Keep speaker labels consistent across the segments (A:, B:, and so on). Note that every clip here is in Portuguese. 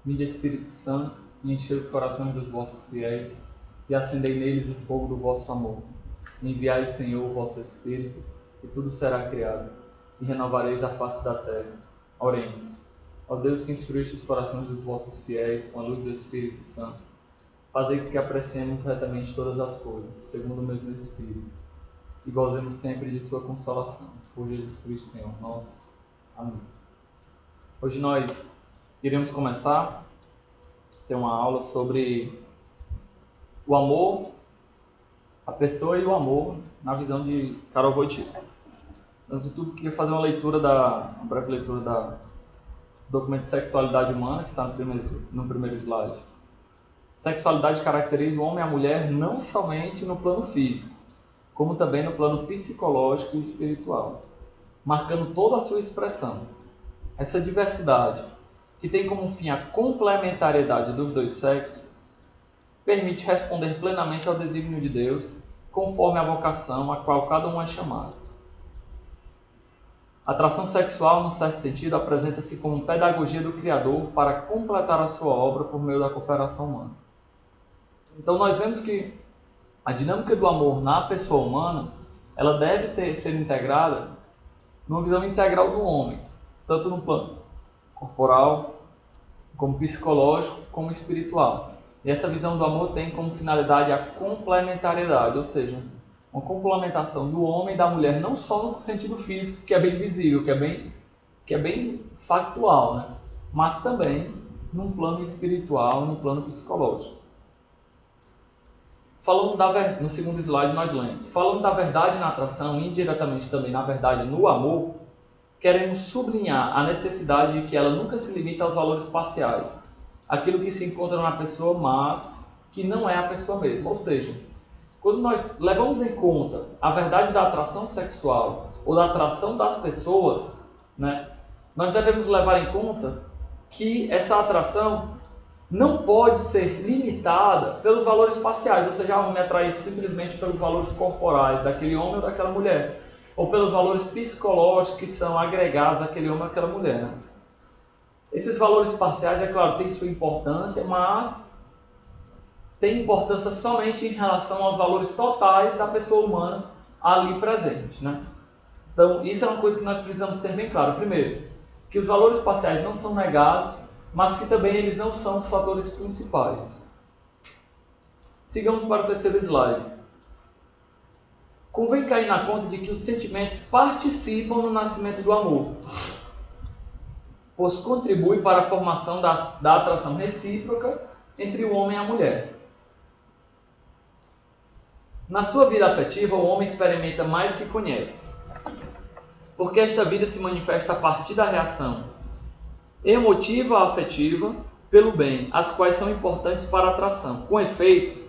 A: Vinde, Espírito Santo, e enchei os corações dos vossos fiéis, e acendei neles o fogo do vosso amor. Enviai, Senhor, o vosso Espírito, e tudo será criado, e renovareis a face da terra. Oremos. Ó Deus, que instruíste os corações dos vossos fiéis com a luz do Espírito Santo, fazei que apreciemos retamente todas as coisas, segundo o mesmo Espírito, e gozemos sempre de sua consolação. Por Jesus Cristo, Senhor nosso. Amém. Hoje nós iremos começar a ter uma aula sobre o amor, a pessoa e o amor na visão de Karol Wojtyla. Antes de tudo, queria fazer uma breve leitura do documento de sexualidade humana, que está no primeiro slide. Sexualidade caracteriza o homem e a mulher não somente no plano físico, como também no plano psicológico e espiritual, marcando toda a sua expressão. Essa diversidade, que tem como fim a complementariedade dos dois sexos, permite responder plenamente ao desígnio de Deus, conforme a vocação a qual cada um é chamado. A atração sexual, num certo sentido, apresenta-se como pedagogia do Criador para completar a sua obra por meio da cooperação humana. Então nós vemos que a dinâmica do amor na pessoa humana, ela deve ser integrada numa visão integral do homem, tanto no plano corporal, como psicológico, como espiritual. E essa visão do amor tem como finalidade a complementariedade, ou seja, uma complementação do homem e da mulher, não só no sentido físico, que é bem visível, que é bem factual, né? Mas também num plano espiritual, num plano psicológico. No segundo slide nós lemos, falando da verdade na atração e indiretamente também na verdade no amor, queremos sublinhar a necessidade de que ela nunca se limita aos valores parciais, aquilo que se encontra na pessoa, mas que não é a pessoa mesma. Ou seja, quando nós levamos em conta a verdade da atração sexual ou da atração das pessoas, né, nós devemos levar em conta que essa atração não pode ser limitada pelos valores parciais, ou seja, me atrair simplesmente pelos valores corporais daquele homem ou daquela mulher, ou pelos valores psicológicos que são agregados àquele homem ou àquela mulher. Né? Esses valores parciais, é claro, têm sua importância, mas tem importância somente em relação aos valores totais da pessoa humana ali presente. Né? Então, isso é uma coisa que nós precisamos ter bem claro. Primeiro, que os valores parciais não são negados, mas que também eles não são os fatores principais. Sigamos para o terceiro slide. Convém cair na conta de que os sentimentos participam no nascimento do amor, pois contribuem para a formação da atração recíproca entre o homem e a mulher. Na sua vida afetiva, o homem experimenta mais que conhece, porque esta vida se manifesta a partir da reação emotiva afetiva pelo bem, as quais são importantes para a atração. Com efeito,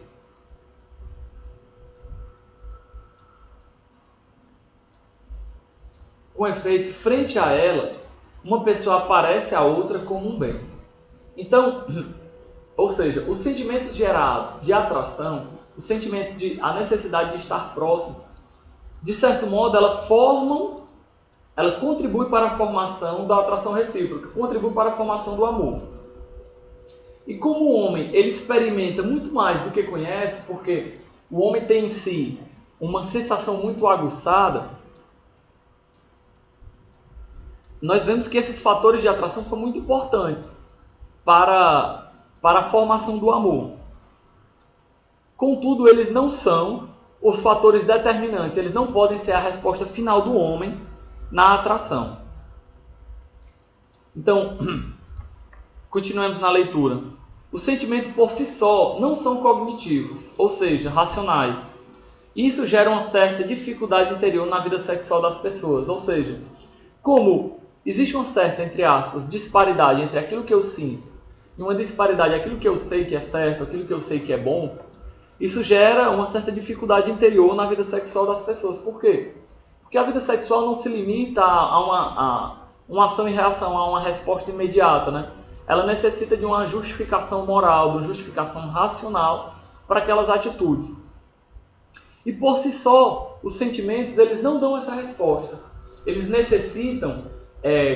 A: frente a elas, uma pessoa aparece a outra como um bem. Então, ou seja, os sentimentos gerados de atração, o sentimento a necessidade de estar próximo, de certo modo, ela contribui para a formação da atração recíproca, contribui para a formação do amor. E como o homem ele experimenta muito mais do que conhece, porque o homem tem em si uma sensação muito aguçada, nós vemos que esses fatores de atração são muito importantes para a formação do amor. Contudo, eles não são os fatores determinantes, eles não podem ser a resposta final do homem na atração. Então, continuemos na leitura. Os sentimentos por si só não são cognitivos, ou seja, racionais. Isso gera uma certa dificuldade interior na vida sexual das pessoas, ou seja, como existe uma certa, entre aspas, disparidade entre aquilo que eu sinto e uma disparidade entre aquilo que eu sei que é certo, aquilo que eu sei que é bom, isso gera uma certa dificuldade interior na vida sexual das pessoas. Por quê? Porque a vida sexual não se limita a uma ação e reação, a uma resposta imediata, né? Ela necessita de uma justificação moral, de uma justificação racional para aquelas atitudes. E por si só, os sentimentos eles não dão essa resposta. Eles necessitam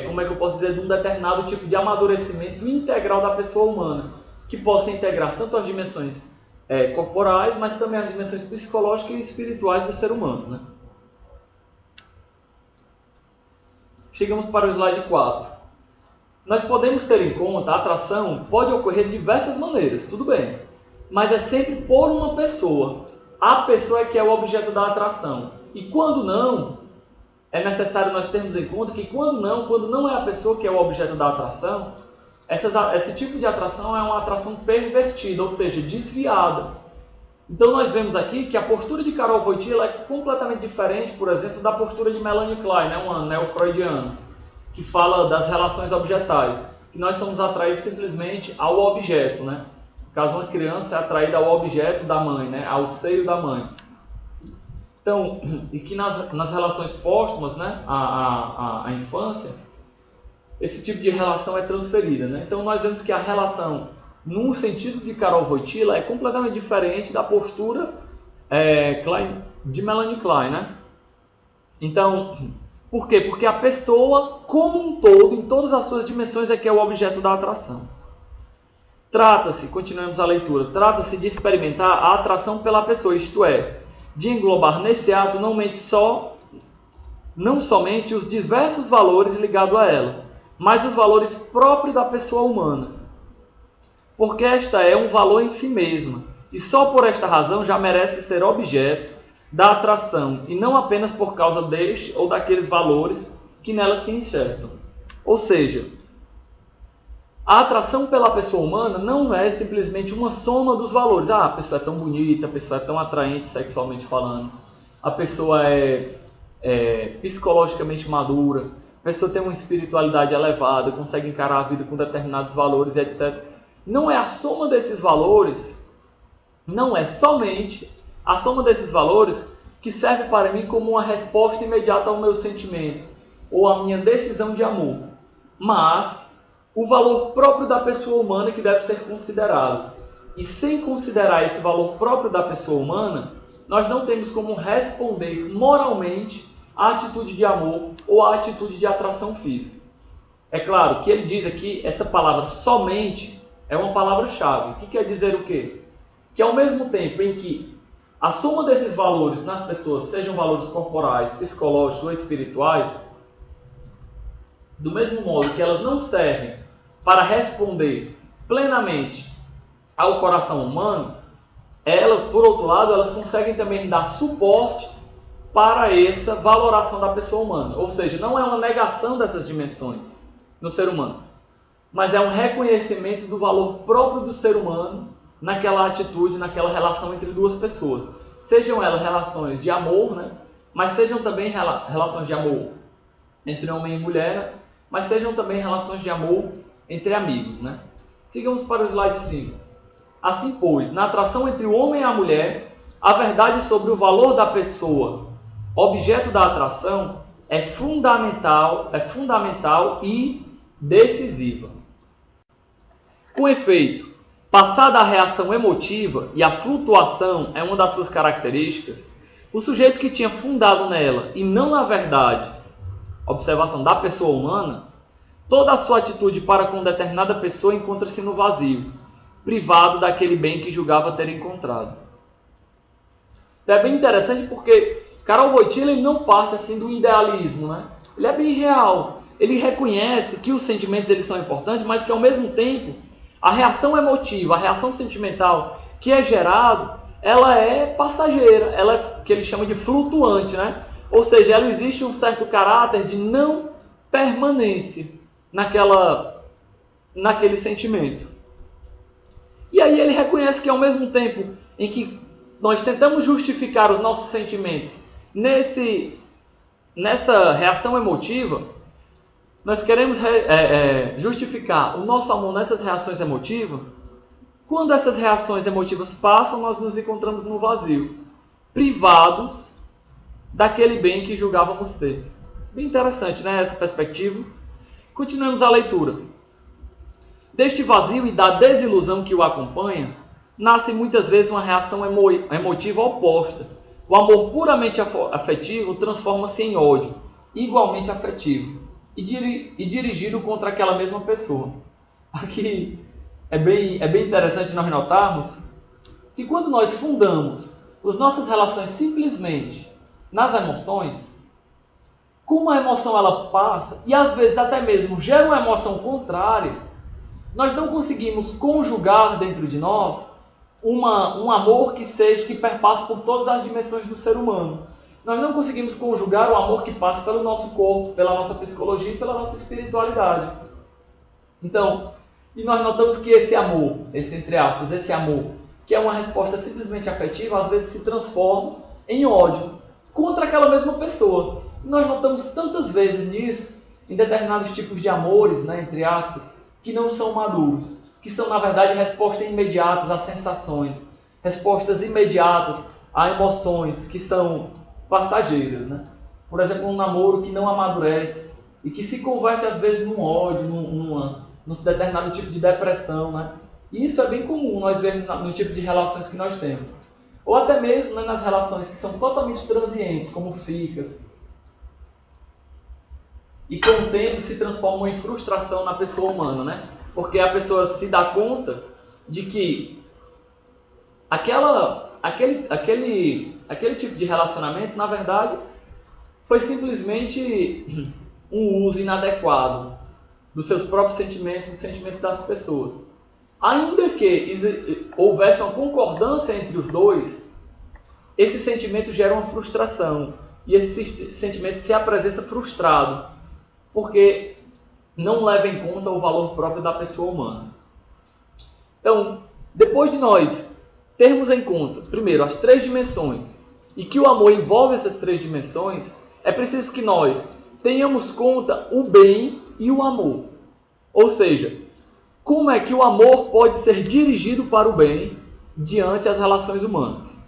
A: como é que eu posso dizer, de um determinado tipo de amadurecimento integral da pessoa humana, que possa integrar tanto as dimensões corporais, mas também as dimensões psicológicas e espirituais do ser humano, né? Chegamos para o slide 4. Nós podemos ter em conta a atração pode ocorrer de diversas maneiras, tudo bem, mas é sempre por uma pessoa. A pessoa é que é o objeto da atração. E quando não, é necessário nós termos em conta que quando não é a pessoa que é o objeto da atração, esse tipo de atração é uma atração pervertida, ou seja, desviada. Então nós vemos aqui que a postura de Carol Wojtyla é completamente diferente, por exemplo, da postura de Melanie Klein, né, uma neo-freudiana, que fala das relações objetais, que nós somos atraídos simplesmente ao objeto, né? No caso, uma criança é atraída ao objeto da mãe, né? Ao seio da mãe. Então, e que nas relações póstumas, né? A infância, esse tipo de relação é transferida, né? Então nós vemos que a relação, no sentido de Carol Wojtyla, é completamente diferente da postura de Melanie Klein, né? Então, por quê? Porque a pessoa, como um todo, em todas as suas dimensões, é que é o objeto da atração. Trata-se, continuamos a leitura, trata-se de experimentar a atração pela pessoa, isto é, de englobar nesse ato não somente os diversos valores ligados a ela, mas os valores próprios da pessoa humana. Porque esta é um valor em si mesma, e só por esta razão já merece ser objeto da atração, e não apenas por causa deste ou daqueles valores que nela se enxertam. Ou seja, a atração pela pessoa humana não é simplesmente uma soma dos valores. Ah, a pessoa é tão bonita, a pessoa é tão atraente sexualmente falando, a pessoa é psicologicamente madura, a pessoa tem uma espiritualidade elevada, consegue encarar a vida com determinados valores, etc. Não é a soma desses valores, não é somente a soma desses valores que serve para mim como uma resposta imediata ao meu sentimento ou à minha decisão de amor, mas o valor próprio da pessoa humana que deve ser considerado. E sem considerar esse valor próprio da pessoa humana, nós não temos como responder moralmente à atitude de amor ou à atitude de atração física. É claro que ele diz aqui, essa palavra somente é uma palavra-chave, que quer dizer o quê? Que ao mesmo tempo em que a soma desses valores nas pessoas, sejam valores corporais, psicológicos ou espirituais, do mesmo modo que elas não servem para responder plenamente ao coração humano, por outro lado, elas conseguem também dar suporte para essa valoração da pessoa humana. Ou seja, não é uma negação dessas dimensões no ser humano, mas é um reconhecimento do valor próprio do ser humano naquela atitude, naquela relação entre duas pessoas. Sejam elas relações de amor, né? Mas sejam também relações de amor entre homem e mulher, né? Mas sejam também relações de amor entre amigos, né? Sigamos para o slide 5. Assim, pois, na atração entre o homem e a mulher, a verdade sobre o valor da pessoa, objeto da atração, é fundamental e decisiva. Com efeito, passada a reação emotiva, e a flutuação é uma das suas características, o sujeito que tinha fundado nela, e não na verdade, observação da pessoa humana, toda a sua atitude para com determinada pessoa encontra-se no vazio, privado daquele bem que julgava ter encontrado. Então é bem interessante porque Carol Wojtyla não parte assim do idealismo, né? Ele é bem real. Ele reconhece que os sentimentos eles são importantes, mas que ao mesmo tempo a reação emotiva, a reação sentimental que é gerada, ela é passageira, ela é que ele chama de flutuante, né? Ou seja, ela existe um certo caráter de não permanência naquele sentimento. E aí ele reconhece que ao mesmo tempo em que nós tentamos justificar os nossos sentimentos nessa reação emotiva, nós queremos justificar o nosso amor nessas reações emotivas. Quando essas reações emotivas passam, nós nos encontramos no vazio, privados daquele bem que julgávamos ter. Bem interessante, né, essa perspectiva. Continuamos a leitura. Deste vazio e da desilusão que o acompanha, nasce muitas vezes uma reação emotiva oposta. O amor puramente afetivo transforma-se em ódio, igualmente afetivo. e dirigido contra aquela mesma pessoa. Aqui é bem interessante nós notarmos que quando nós fundamos as nossas relações simplesmente nas emoções, como a emoção ela passa, e às vezes até mesmo gera uma emoção contrária, nós não conseguimos conjugar dentro de nós um amor que perpasse por todas as dimensões do ser humano. Nós não conseguimos conjugar o amor que passa pelo nosso corpo, pela nossa psicologia e pela nossa espiritualidade. Então, e nós notamos que esse amor, esse amor, que é uma resposta simplesmente afetiva, às vezes se transforma em ódio contra aquela mesma pessoa. E nós notamos tantas vezes nisso, em determinados tipos de amores, né, entre aspas, que não são maduros, que são, na verdade, respostas imediatas a sensações, respostas imediatas a emoções que são passageiras, né? Por exemplo, um namoro que não amadurece e que se converte, às vezes, num ódio, num determinado tipo de depressão, né? E isso é bem comum nós vermos no tipo de relações que nós temos. Ou até mesmo, né, nas relações que são totalmente transientes, como ficas, e com o tempo se transformam em frustração na pessoa humana, né? Porque a pessoa se dá conta de que aquele tipo de relacionamento, na verdade, foi simplesmente um uso inadequado dos seus próprios sentimentos e dos sentimentos das pessoas. Ainda que houvesse uma concordância entre os dois, esse sentimento gera uma frustração. E esse sentimento se apresenta frustrado, porque não leva em conta o valor próprio da pessoa humana. Então, depois de nós termos em conta, primeiro, as 3 dimensões, e que o amor envolve essas 3 dimensões, é preciso que nós tenhamos conta o bem e o amor. Ou seja, como é que o amor pode ser dirigido para o bem diante das relações humanas.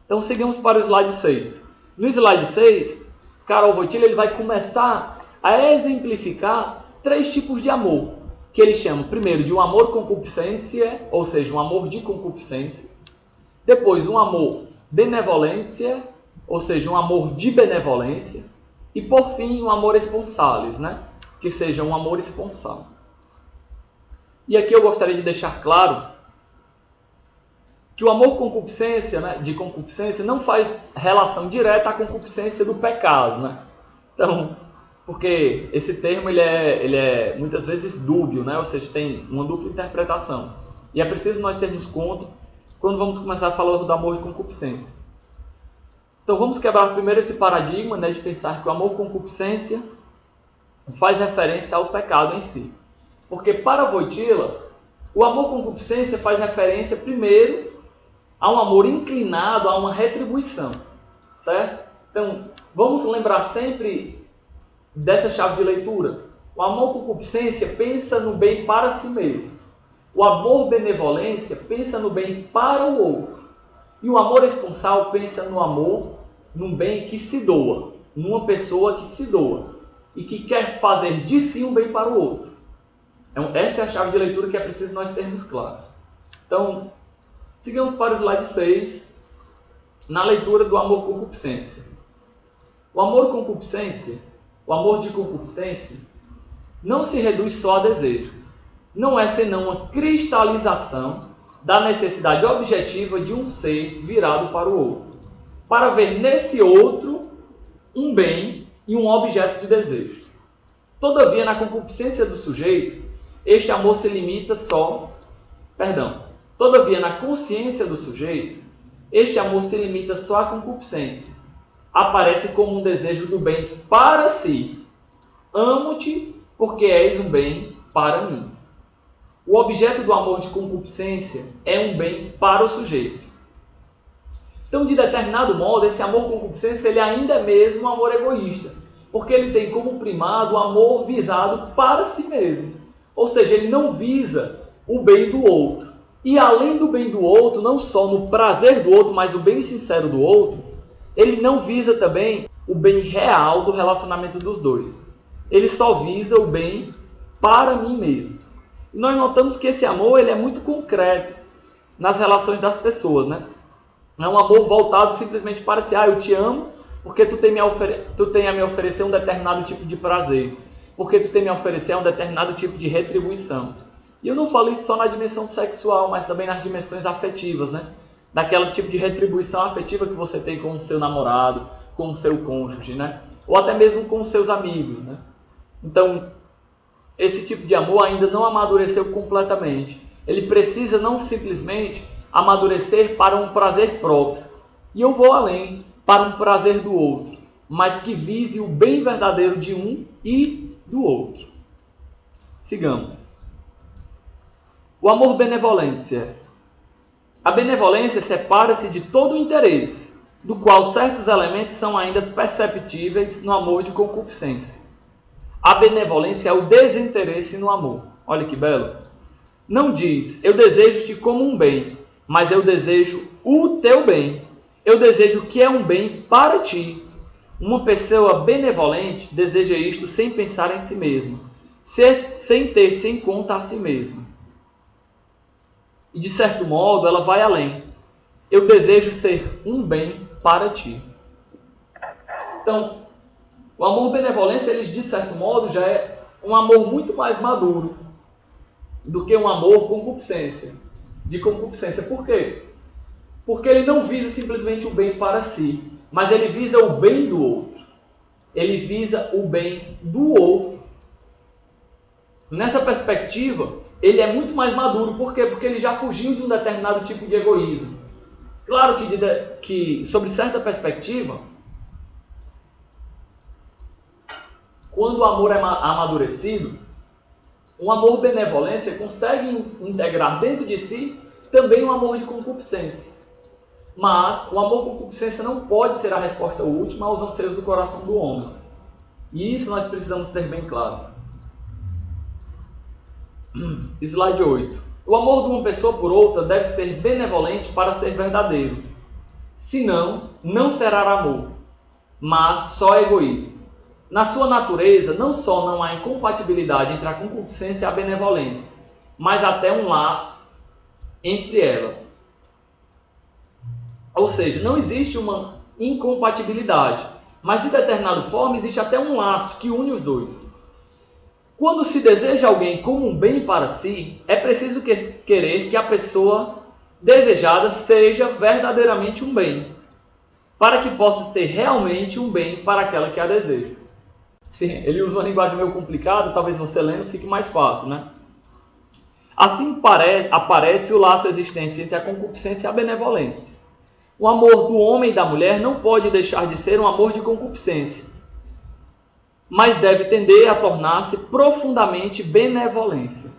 A: Então, seguimos para o slide 6. No slide 6, Karol Wojtyla ele vai começar a exemplificar 3 tipos de amor, que ele chama primeiro de um amor concupiscência, ou seja, um amor de concupiscência. Depois, um amor benevolência, ou seja, um amor de benevolência. E, por fim, um amor esponsalis, né? Que seja um amor esponsável. E aqui eu gostaria de deixar claro que o amor concupiscência, né, de concupiscência não faz relação direta à concupiscência do pecado, né? Então, porque esse termo ele é muitas vezes dúbio, né? Ou seja, tem uma dupla interpretação. E é preciso nós termos conta quando vamos começar a falar do amor de concupiscência. Então vamos quebrar primeiro esse paradigma, né, de pensar que o amor concupiscência faz referência ao pecado em si. Porque para Wojtyla, o amor concupiscência faz referência primeiro a um amor inclinado a uma retribuição, certo? Então, vamos lembrar sempre dessa chave de leitura. O amor concupiscência pensa no bem para si mesmo. O amor benevolência pensa no bem para o outro. E o amor esponsal pensa no amor, num bem que se doa, numa pessoa que se doa e que quer fazer de si um bem para o outro. Então, essa é a chave de leitura que é preciso nós termos claro. Então, sigamos para o slide 6, na leitura do amor concupiscência. O amor de concupiscência, não se reduz só a desejos. Não é senão uma cristalização da necessidade objetiva de um ser virado para o outro, para ver nesse outro um bem e um objeto de desejo. Todavia, na concupiscência do sujeito, este amor se limita Todavia, na consciência do sujeito, este amor se limita só à concupiscência. Aparece como um desejo do bem para si. Amo-te porque és um bem para mim. O objeto do amor de concupiscência é um bem para o sujeito. Então, de determinado modo, esse amor concupiscência ele ainda é mesmo um amor egoísta, porque ele tem como primado o amor visado para si mesmo. Ou seja, ele não visa o bem do outro. E além do bem do outro, não só no prazer do outro, mas o bem sincero do outro, ele não visa também o bem real do relacionamento dos dois. Ele só visa o bem para mim mesmo. E nós notamos que esse amor ele é muito concreto nas relações das pessoas, né? Não é um amor voltado simplesmente para si, eu te amo Porque tu tem a me oferecer um determinado tipo de prazer. Porque tu tem a me oferecer um determinado tipo de retribuição. E eu não falo isso só na dimensão sexual, mas também nas dimensões afetivas, né? Daquela tipo de retribuição afetiva que você tem com o seu namorado, com o seu cônjuge, né? Ou até mesmo com os seus amigos, né? Então, esse tipo de amor ainda não amadureceu completamente. Ele precisa não simplesmente amadurecer para um prazer próprio. E eu vou além, para um prazer do outro, mas que vise o bem verdadeiro de um e do outro. Sigamos. O amor benevolência. A benevolência separa-se de todo o interesse, do qual certos elementos são ainda perceptíveis no amor de concupiscência. A benevolência é o desinteresse no amor. Olha que belo. Não diz, eu desejo-te como um bem, mas eu desejo o teu bem. Eu desejo o que é um bem para ti. Uma pessoa benevolente deseja isto sem pensar em si mesma, sem ter-se em conta a si mesma. E de certo modo ela vai além. Eu desejo ser um bem para ti. Então, o amor benevolência, ele de certo modo já é um amor muito mais maduro do que um amor concupiscência. De concupiscência. Por quê? Porque ele não visa simplesmente o bem para si, mas ele visa o bem do outro. Ele visa o bem do outro. Nessa perspectiva, ele é muito mais maduro. Por quê? Porque ele já fugiu de um determinado tipo de egoísmo. Claro que sobre certa perspectiva, quando o amor é amadurecido, um amor benevolência consegue integrar dentro de si também um amor de concupiscência. Mas o amor concupiscência não pode ser a resposta última aos anseios do coração do homem. E isso nós precisamos ter bem claro. Slide 8. O amor de uma pessoa por outra deve ser benevolente para ser verdadeiro. Senão, não será amor, mas só egoísmo. Na sua natureza, não só não há incompatibilidade entre a concupiscência e a benevolência, mas até um laço entre elas. Ou seja, não existe uma incompatibilidade, mas de determinada forma existe até um laço que une os dois. Quando se deseja alguém como um bem para si, é preciso querer que a pessoa desejada seja verdadeiramente um bem, para que possa ser realmente um bem para aquela que a deseja. Sim, ele usa uma linguagem meio complicada, talvez você lendo fique mais fácil, né? Assim aparece o laço existente entre a concupiscência e a benevolência. O amor do homem e da mulher não pode deixar de ser um amor de concupiscência, mas deve tender a tornar-se profundamente benevolência.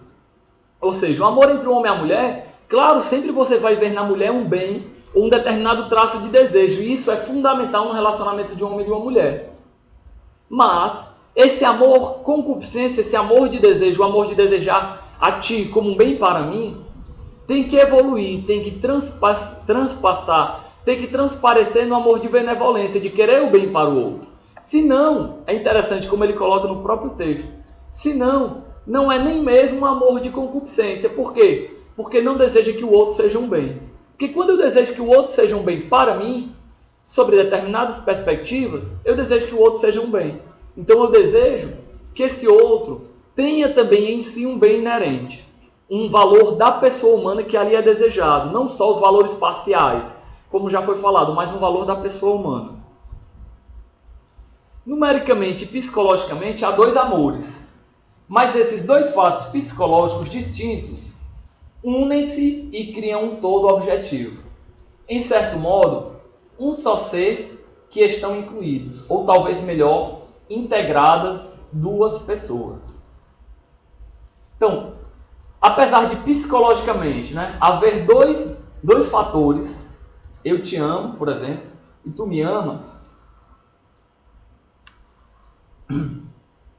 A: Ou seja, o amor entre o homem e a mulher, claro, sempre você vai ver na mulher um bem ou um determinado traço de desejo, e isso é fundamental no relacionamento de um homem e de uma mulher. Mas esse amor concupiscência, esse amor de desejo, o amor de desejar a ti como um bem para mim, tem que evoluir, tem que transpassar, tem que transparecer no amor de benevolência, de querer o bem para o outro. Se não, é interessante como ele coloca no próprio texto, se não, não é nem mesmo um amor de concupiscência. Por quê? Porque não deseja que o outro seja um bem. Porque quando eu desejo que o outro seja um bem para mim, sobre determinadas perspectivas, eu desejo que o outro seja um bem. Então eu desejo que esse outro tenha também em si um bem inerente, um valor da pessoa humana que ali é desejado, não só os valores parciais, como já foi falado, mas um valor da pessoa humana. Numericamente e psicologicamente há dois amores, mas esses dois fatos psicológicos distintos unem-se e criam um todo objetivo. Em certo modo, um só ser que estão incluídos, ou talvez melhor, integradas duas pessoas. Então, apesar de psicologicamente, haver dois fatores, eu te amo, por exemplo, e tu me amas,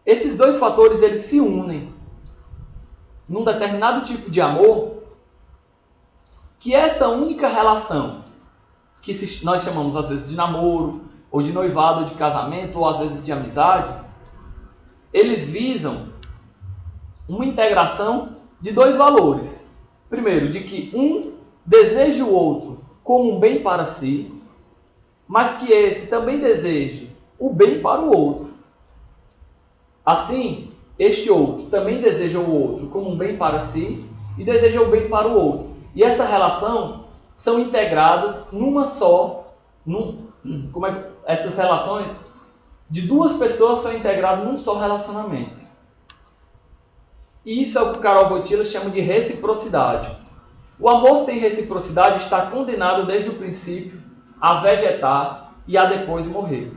A: esses dois fatores eles se unem num determinado tipo de amor, que essa única relação, que nós chamamos às vezes de namoro, ou de noivado, ou de casamento, ou às vezes de amizade, eles visam uma integração de dois valores. Primeiro, de que um deseja o outro como um bem para si, mas que esse também deseje o bem para o outro. Assim, este outro também deseja o outro como um bem para si e deseja o bem para o outro. E essa relação são integradas numa só, essas relações de duas pessoas são integradas num só relacionamento. E isso é o que o Karol Wojtyla chama de reciprocidade. O amor sem reciprocidade está condenado desde o princípio a vegetar e a depois morrer.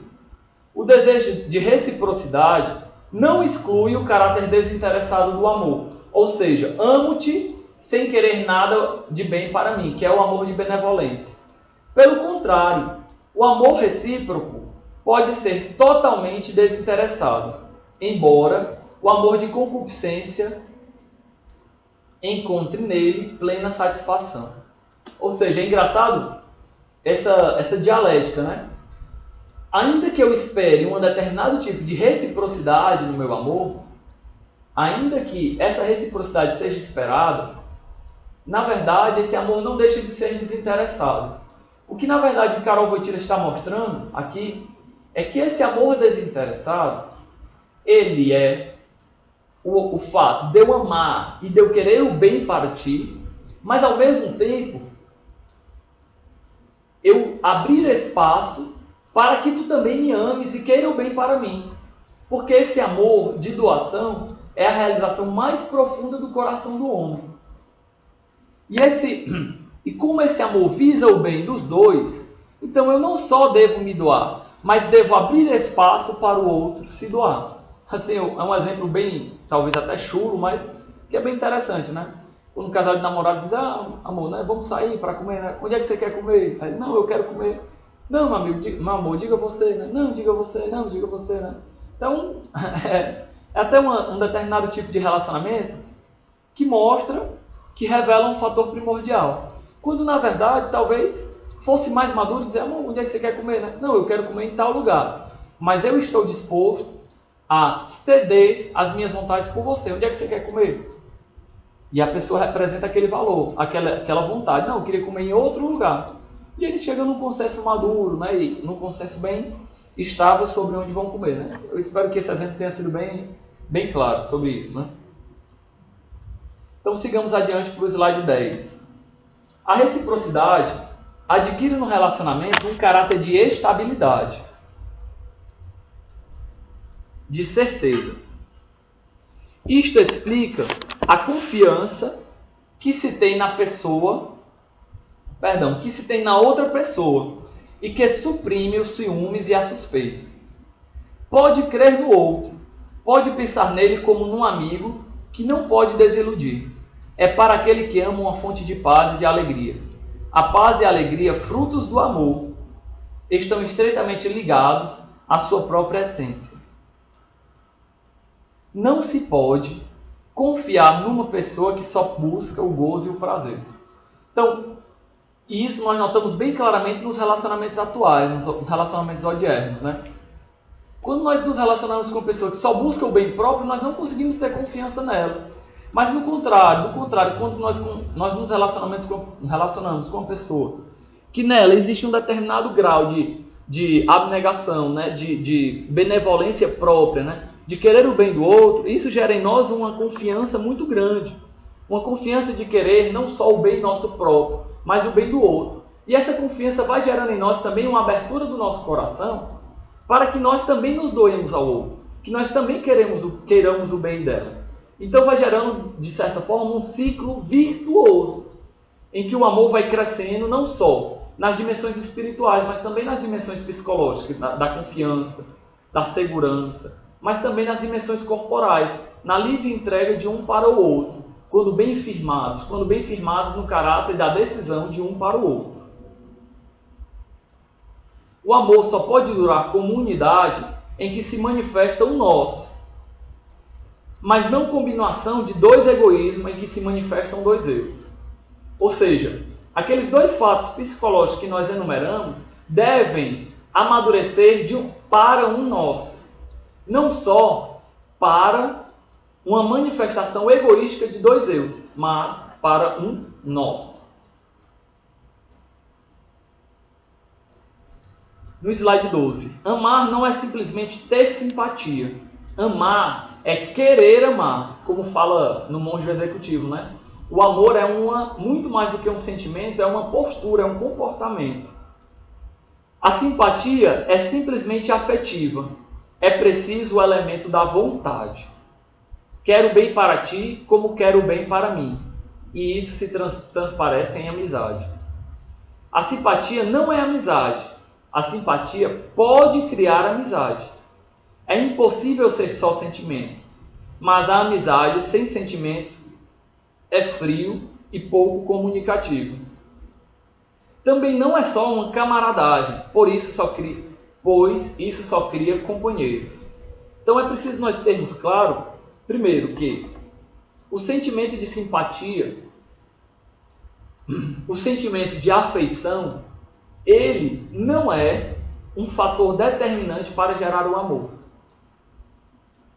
A: O desejo de reciprocidade não exclui o caráter desinteressado do amor, ou seja, amo-te sem querer nada de bem para mim, que é o amor de benevolência. Pelo contrário, o amor recíproco pode ser totalmente desinteressado, embora o amor de concupiscência encontre nele plena satisfação. Ou seja, é engraçado essa dialética, né? Ainda que eu espere um determinado tipo de reciprocidade no meu amor, ainda que essa reciprocidade seja esperada, na verdade, esse amor não deixa de ser desinteressado. O que, na verdade, o Karol Wojtyla está mostrando aqui é que esse amor desinteressado, ele é o fato de eu amar e de eu querer o bem para ti, mas, ao mesmo tempo, eu abrir espaço para que tu também me ames e queira o bem para mim. Porque esse amor de doação é a realização mais profunda do coração do homem. E como esse amor visa o bem dos dois, então eu não só devo me doar, mas devo abrir espaço para o outro se doar. Assim, é um exemplo bem, talvez até chulo, mas que é bem interessante, né? Quando um casal de namorados diz, amor, né, vamos sair para comer, né? Onde é que você quer comer? Aí, não, eu quero comer. Não, meu amigo, meu amor, diga você, né? Não, diga você, não, diga você, né? Então, é até um determinado tipo de relacionamento que mostra, que revela um fator primordial. Quando, na verdade, talvez fosse mais maduro dizer, amor, onde é que você quer comer, né? Não, eu quero comer em tal lugar. Mas eu estou disposto a ceder as minhas vontades por você. Onde é que você quer comer? E a pessoa representa aquele valor, aquela vontade. Não, eu queria comer em outro lugar. E eles chegam num consenso maduro, né? E num consenso bem estável sobre onde vão comer, né? Eu espero que esse exemplo tenha sido bem claro sobre isso, né? Então sigamos adiante para o slide 10. A reciprocidade adquire no relacionamento um caráter de estabilidade, de certeza. Isto explica a confiança que se tem na que se tem na outra pessoa e que suprime os ciúmes e a suspeita. Pode crer no outro, pode pensar nele como num amigo que não pode desiludir. É para aquele que ama uma fonte de paz e de alegria. A paz e a alegria, frutos do amor, estão estreitamente ligados à sua própria essência. Não se pode confiar numa pessoa que só busca o gozo e o prazer. Então, isso nós notamos bem claramente nos relacionamentos atuais, nos relacionamentos odiernos, né? Quando nós nos relacionamos com uma pessoa que só busca o bem próprio, nós não conseguimos ter confiança nela. Mas do contrário, quando nós nos relacionamos com uma pessoa que nela existe um determinado grau de abnegação, né? de benevolência própria, né? De querer o bem do outro, isso gera em nós uma confiança muito grande. Uma confiança de querer não só o bem nosso próprio, mas o bem do outro. E essa confiança vai gerando em nós também uma abertura do nosso coração para que nós também nos doemos ao outro, que nós também queiramos o bem dela. Então vai gerando, de certa forma, um ciclo virtuoso, em que o amor vai crescendo não só nas dimensões espirituais, mas também nas dimensões psicológicas, da confiança, da segurança, mas também nas dimensões corporais, na livre entrega de um para o outro, quando bem firmados no caráter da decisão de um para o outro. O amor só pode durar como unidade em que se manifesta o nós, mas não combinação de dois egoísmos em que se manifestam dois eus. Ou seja, aqueles dois fatos psicológicos que nós enumeramos devem amadurecer para um nós, não só para uma manifestação egoística de dois eus, mas para um nós. No slide 12. Amar não é simplesmente ter simpatia. Amar é querer amar, como fala no Monge Executivo, né? O amor é muito mais do que um sentimento, é uma postura, é um comportamento. A simpatia é simplesmente afetiva. É preciso o elemento da vontade. Quero o bem para ti como quero o bem para mim. E isso se transparece em amizade. A simpatia não é amizade. A simpatia pode criar amizade. É impossível ser só sentimento. Mas a amizade sem sentimento é frio e pouco comunicativo. Também não é só uma camaradagem, pois isso só cria companheiros. Então é preciso nós termos claro, primeiro, que o sentimento de simpatia, o sentimento de afeição, ele não é um fator determinante para gerar o amor.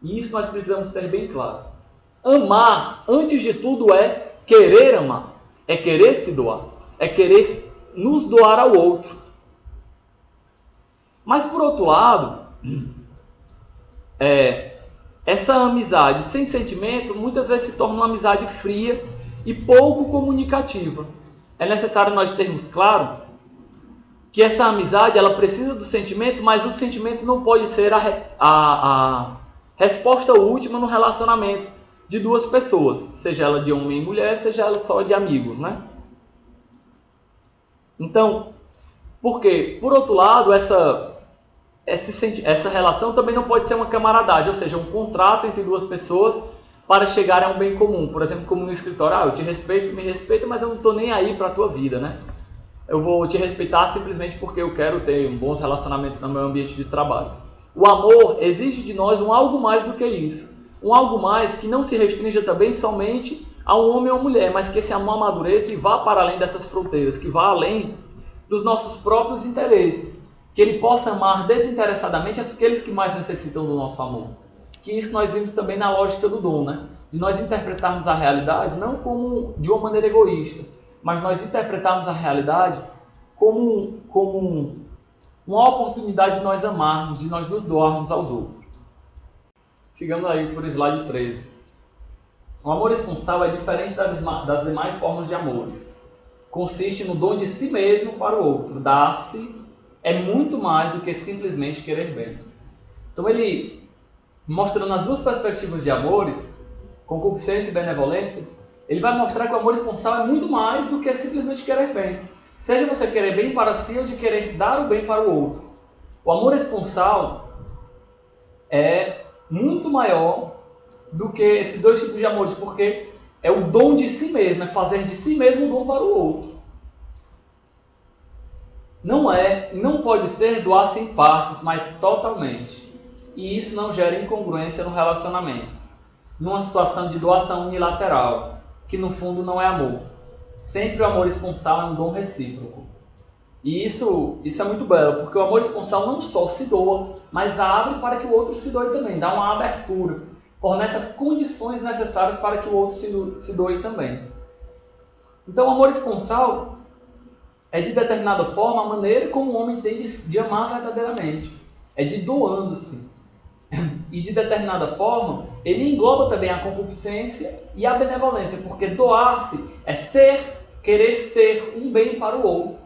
A: E isso nós precisamos ter bem claro. Amar, antes de tudo, é querer amar, é querer se doar, é querer nos doar ao outro. Mas por outro lado, essa amizade sem sentimento muitas vezes se torna uma amizade fria e pouco comunicativa. É necessário nós termos claro que essa amizade ela precisa do sentimento, mas o sentimento não pode ser a resposta última no relacionamento de duas pessoas, seja ela de homem e mulher, seja ela só de amigos, né? Então, porque, por outro lado, essa relação também não pode ser uma camaradagem, ou seja, um contrato entre duas pessoas para chegar a um bem comum. Por exemplo, como no escritório, eu te respeito, me respeita, mas eu não estou nem aí para a tua vida, né? Eu vou te respeitar simplesmente porque eu quero ter bons relacionamentos no meu ambiente de trabalho. O amor exige de nós um algo mais do que isso. Um algo mais que não se restrinja também somente a um homem ou mulher, mas que esse amor amadureça e vá para além dessas fronteiras, que vá além dos nossos próprios interesses, que ele possa amar desinteressadamente aqueles que mais necessitam do nosso amor. Que isso nós vimos também na lógica do dom, né? De nós interpretarmos a realidade não como de uma maneira egoísta, mas nós interpretarmos a realidade como uma oportunidade de nós amarmos, de nós nos doarmos aos outros. Sigamos aí por slide 13. O amor esponsal é diferente das demais formas de amores. Consiste no dom de si mesmo para o outro. Dar-se é muito mais do que simplesmente querer bem. Então ele, mostrando as duas perspectivas de amores, concupiscência e benevolência, ele vai mostrar que o amor esponsal é muito mais do que simplesmente querer bem. Seja você querer bem para si ou de querer dar o bem para o outro. O amor esponsal é muito maior do que esses dois tipos de amores, porque é o dom de si mesmo, é fazer de si mesmo um dom para o outro. Não pode ser doar-se em partes, mas totalmente. E isso não gera incongruência no relacionamento. Numa situação de doação unilateral, que no fundo não é amor. Sempre o amor esponsal é um dom recíproco. E isso é muito belo, porque o amor esponsal não só se doa, mas abre para que o outro se doe também, dá uma abertura, fornece as condições necessárias para que o outro se doe também. Então o amor esponsal é de determinada forma a maneira como o homem tem de amar verdadeiramente, é de doando-se. E de determinada forma, ele engloba também a concupiscência e a benevolência, porque doar-se é querer ser um bem para o outro.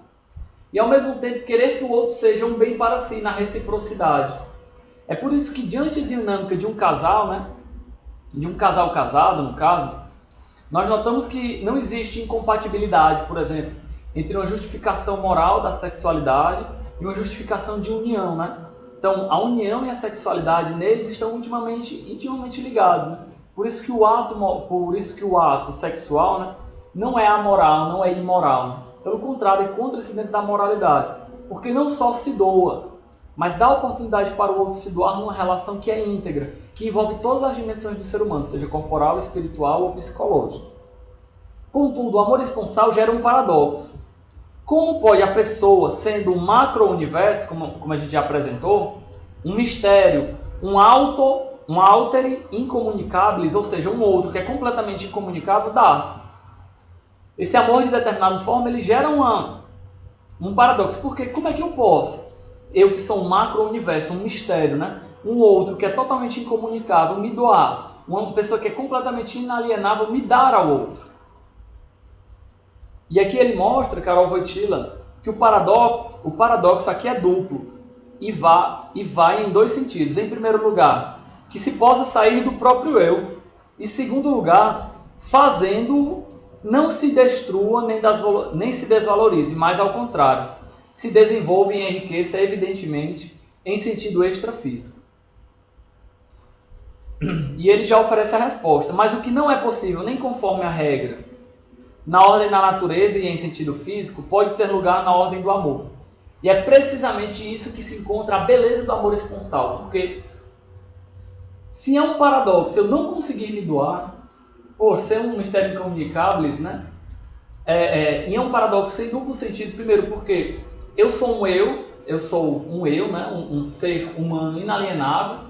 A: E ao mesmo tempo querer que o outro seja um bem para si, na reciprocidade. É por isso que diante da dinâmica de um casal, né, de um casal casado, no caso, nós notamos que não existe incompatibilidade, por exemplo, entre uma justificação moral da sexualidade e uma justificação de união, né? Então, a união e a sexualidade neles estão intimamente ligados, né? Por isso que o ato sexual, né, não é amoral, não é imoral. Pelo contrário, encontra-se dentro da moralidade. Porque não só se doa, mas dá oportunidade para o outro se doar numa relação que é íntegra, que envolve todas as dimensões do ser humano, seja corporal, espiritual ou psicológico. Contudo, o amor esponsal gera um paradoxo. Como pode a pessoa, sendo um macro-universo, como a gente já apresentou, um mistério, um altere incomunicáveis, ou seja, um outro que é completamente incomunicável, dar-se? Esse amor de determinada forma, ele gera um paradoxo. Porque como é que eu posso eu que sou um macro-universo, um mistério, né? Um outro que é totalmente incomunicável, me doar. Uma pessoa que é completamente inalienável, me dar ao outro. E aqui ele mostra, Karol Wojtyla, que o paradoxo aqui é duplo e vai em dois sentidos. Em primeiro lugar, que se possa sair do próprio eu. E em segundo lugar, fazendo não se destrua nem se desvalorize, mas ao contrário, se desenvolve e enriqueça evidentemente em sentido extrafísico. E ele já oferece a resposta, mas o que não é possível nem conforme a regra, na ordem da natureza e em sentido físico, pode ter lugar na ordem do amor. E é precisamente isso que se encontra a beleza do amor esponsal, porque se é um paradoxo eu não conseguir me doar, por ser um mistério incomunicável, né? E é um paradoxo sem duplo sentido, primeiro porque eu sou um eu, né? Um ser humano inalienável,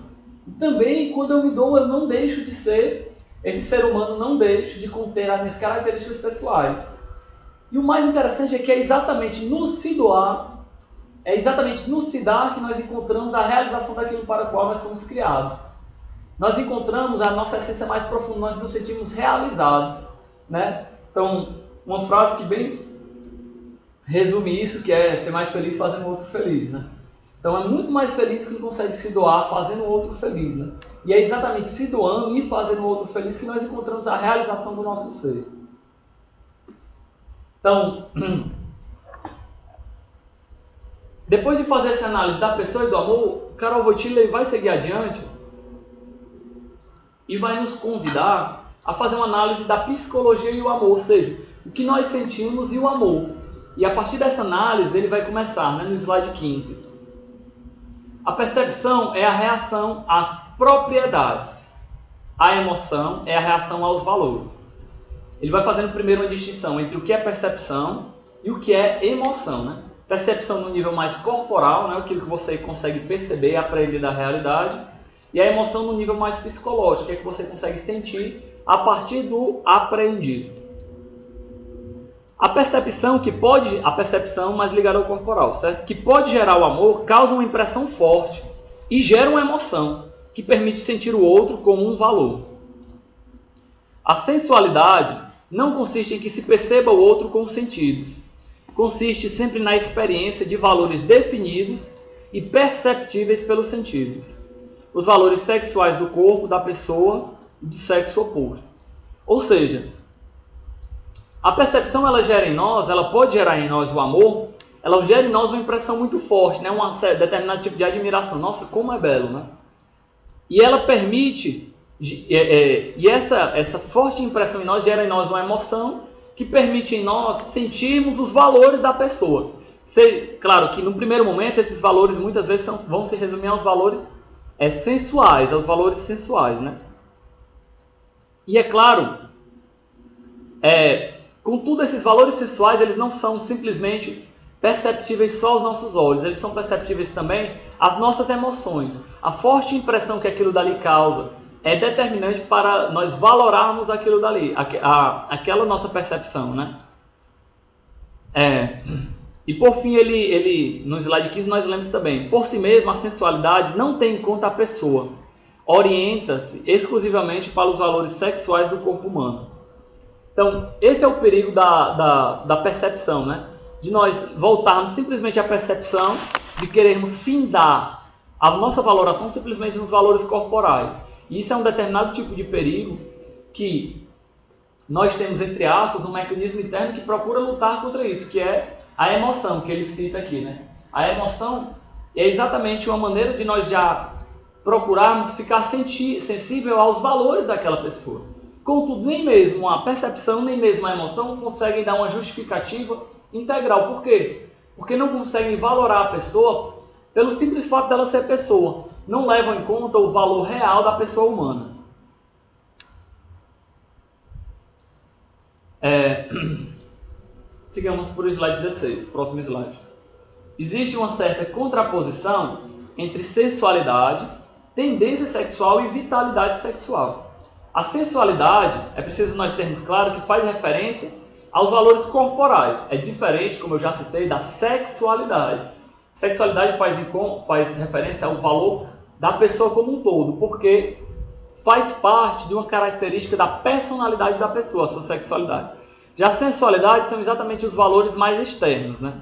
A: e também quando eu me dou eu não deixo de ser, esse ser humano não deixa de conter as minhas características pessoais. E o mais interessante é que é exatamente no se doar, é exatamente no se dar que nós encontramos a realização daquilo para o qual nós somos criados. Nós encontramos a nossa essência mais profunda, nós nos sentimos realizados, né? Então, uma frase que bem resume isso, que é ser mais feliz fazendo o outro feliz, né? Então, é muito mais feliz quem consegue se doar fazendo o outro feliz, né? E é exatamente se doando e fazendo o outro feliz que nós encontramos a realização do nosso ser. Então, depois de fazer essa análise da pessoa e do amor, Karol Wojtyla vai seguir adiante e vai nos convidar a fazer uma análise da psicologia e o amor, ou seja, o que nós sentimos e o amor. E a partir dessa análise ele vai começar, né, no slide 15. A percepção é a reação às propriedades. A emoção é a reação aos valores. Ele vai fazendo primeiro uma distinção entre o que é percepção e o que é emoção, né? Percepção no nível mais corporal, né, aquilo que você consegue perceber e aprender da realidade. E a emoção no nível mais psicológico, que é que você consegue sentir a partir do aprendido. A percepção mais ligada ao corporal, certo? Que pode gerar o amor, causa uma impressão forte e gera uma emoção que permite sentir o outro como um valor. A sensualidade não consiste em que se perceba o outro com os sentidos. Consiste sempre na experiência de valores definidos e perceptíveis pelos sentidos. Os valores sexuais do corpo, da pessoa e do sexo oposto. Ou seja, a percepção ela pode gerar em nós o amor, ela gera em nós uma impressão muito forte, né? Um determinado tipo de admiração. Nossa, como é belo, né? E ela permite, essa forte impressão em nós gera em nós uma emoção que permite em nós sentirmos os valores da pessoa. Claro que no primeiro momento esses valores muitas vezes vão se resumir aos valores sensuais, aos valores sensuais, né? E é claro, contudo, esses valores sensuais eles não são simplesmente perceptíveis só aos nossos olhos, eles são perceptíveis também às nossas emoções. A forte impressão que aquilo dali causa é determinante para nós valorarmos aquilo dali, aquela nossa percepção, né? E por fim, ele no slide 15 nós lemos também, por si mesmo a sensualidade não tem em conta a pessoa, orienta-se exclusivamente para os valores sexuais do corpo humano. Então, esse é o perigo da percepção, né? De nós voltarmos simplesmente à percepção, de querermos findar a nossa valoração simplesmente nos valores corporais. E isso é um determinado tipo de perigo que nós temos, entre aspas, um mecanismo interno que procura lutar contra isso, que é a emoção, que ele cita aqui, né? A emoção é exatamente uma maneira de nós já procurarmos ficar sensível aos valores daquela pessoa. Contudo, nem mesmo a percepção, nem mesmo a emoção conseguem dar uma justificativa integral. Por quê? Porque não conseguem valorar a pessoa pelo simples fato dela ser pessoa. Não levam em conta o valor real da pessoa humana. Sigamos para o slide 16, próximo slide. Existe uma certa contraposição entre sensualidade, tendência sexual e vitalidade sexual. A sensualidade, é preciso nós termos claro que faz referência aos valores corporais. É diferente, como eu já citei, da sexualidade. Sexualidade faz referência ao valor da pessoa como um todo, porque faz parte de uma característica da personalidade da pessoa, a sua sexualidade. Já a sensualidade são exatamente os valores mais externos, né?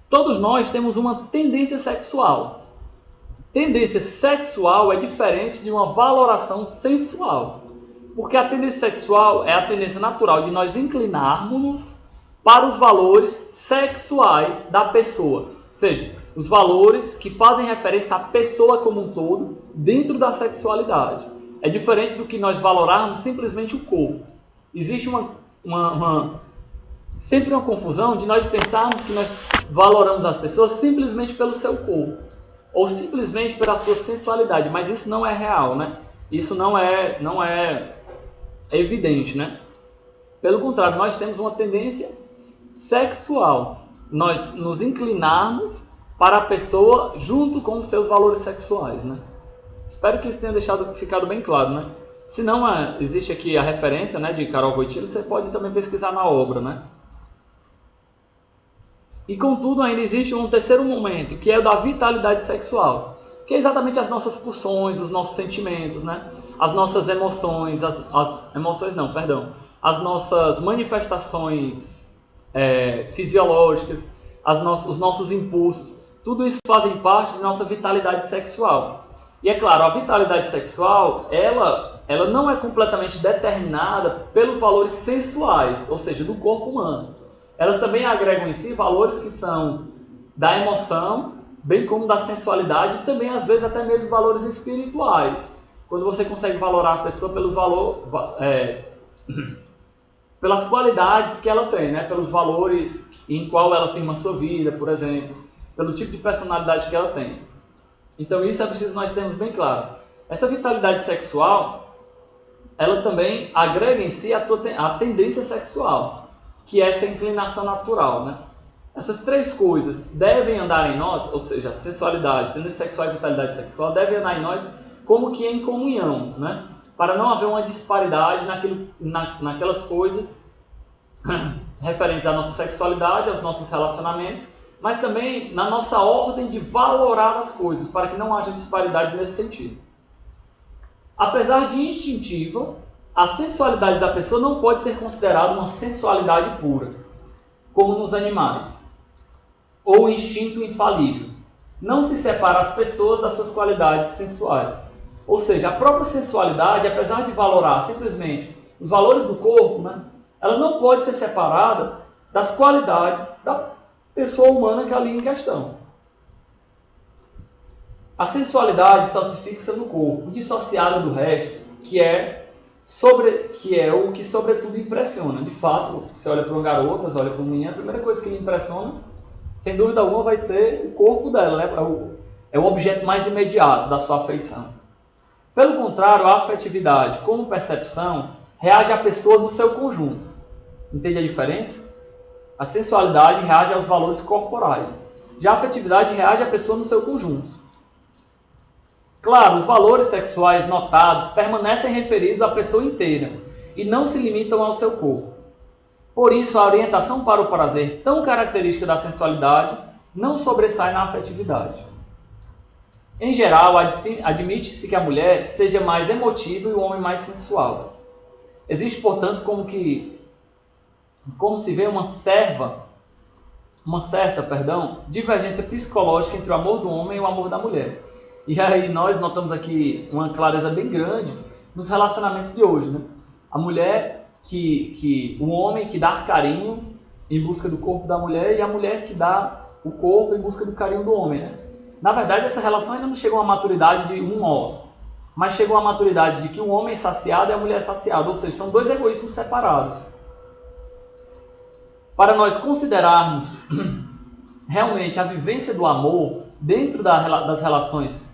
A: Todos nós temos uma tendência sexual. Tendência sexual é diferente de uma valoração sensual. Porque a tendência sexual é a tendência natural de nós inclinarmos-nos para os valores sexuais da pessoa. Ou seja, os valores que fazem referência à pessoa como um todo dentro da sexualidade. É diferente do que nós valorarmos simplesmente o corpo. Existe sempre uma confusão de nós pensarmos que nós valoramos as pessoas simplesmente pelo seu corpo ou simplesmente pela sua sensualidade, mas isso não é real, né? Isso não é evidente, né? Pelo contrário, nós temos uma tendência sexual, nós nos inclinarmos para a pessoa junto com os seus valores sexuais, né? Espero que isso tenha ficado bem claro, né? Se não, existe aqui a referência, né, de Carol Wojtyla, você pode também pesquisar na obra, né? E contudo ainda existe um terceiro momento, que é o da vitalidade sexual, que é exatamente as nossas pulsões, os nossos sentimentos, né? As nossas emoções, as nossas manifestações fisiológicas, os nossos impulsos, tudo isso fazem parte de nossa vitalidade sexual. E é claro, a vitalidade sexual, ela não é completamente determinada pelos valores sensuais, ou seja, do corpo humano. Elas também agregam em si valores que são da emoção, bem como da sensualidade, e também às vezes até mesmo valores espirituais. Quando você consegue valorar a pessoa pelas qualidades que ela tem, né? Pelos valores em qual ela firma a sua vida, por exemplo, pelo tipo de personalidade que ela tem. Então isso é preciso nós termos bem claro. Essa vitalidade sexual, ela também agrega em si a tendência sexual, que é essa inclinação natural, né? Essas três coisas devem andar em nós, ou seja, a sensualidade, tendência sexual e vitalidade sexual, devem andar em nós como que em comunhão, né? Para não haver uma disparidade naquelas coisas referentes à nossa sexualidade, aos nossos relacionamentos, mas também na nossa ordem de valorar as coisas, para que não haja disparidade nesse sentido. Apesar de instintiva, a sensualidade da pessoa não pode ser considerada uma sensualidade pura, como nos animais, ou instinto infalível. Não se separa as pessoas das suas qualidades sensuais. Ou seja, a própria sensualidade, apesar de valorar simplesmente os valores do corpo, né, ela não pode ser separada das qualidades da pessoa humana que é ali em questão. A sensualidade só se fixa no corpo, dissociada do resto, que é o que sobretudo impressiona. De fato, você olha para uma garota, você olha para uma menina, a primeira coisa que lhe impressiona, sem dúvida alguma, vai ser o corpo dela, né? É o objeto mais imediato da sua afeição. Pelo contrário, a afetividade, como percepção, reage à pessoa no seu conjunto. Entende a diferença? A sensualidade reage aos valores corporais. Já a afetividade reage à pessoa no seu conjunto. Claro, os valores sexuais notados permanecem referidos à pessoa inteira e não se limitam ao seu corpo. Por isso, a orientação para o prazer, tão característica da sensualidade, não sobressai na afetividade. Em geral, admite-se que a mulher seja mais emotiva e o homem mais sensual. Existe, portanto, como se vê uma certa divergência psicológica entre o amor do homem e o amor da mulher. E aí nós notamos aqui uma clareza bem grande nos relacionamentos de hoje, né? A mulher o homem que dá carinho em busca do corpo da mulher e a mulher que dá o corpo em busca do carinho do homem, né? Na verdade, essa relação ainda não chegou a uma maturidade de um nós, mas chegou a uma maturidade de que o homem é saciado e a mulher é saciada, ou seja, são dois egoísmos separados. Para nós considerarmos realmente a vivência do amor dentro das relações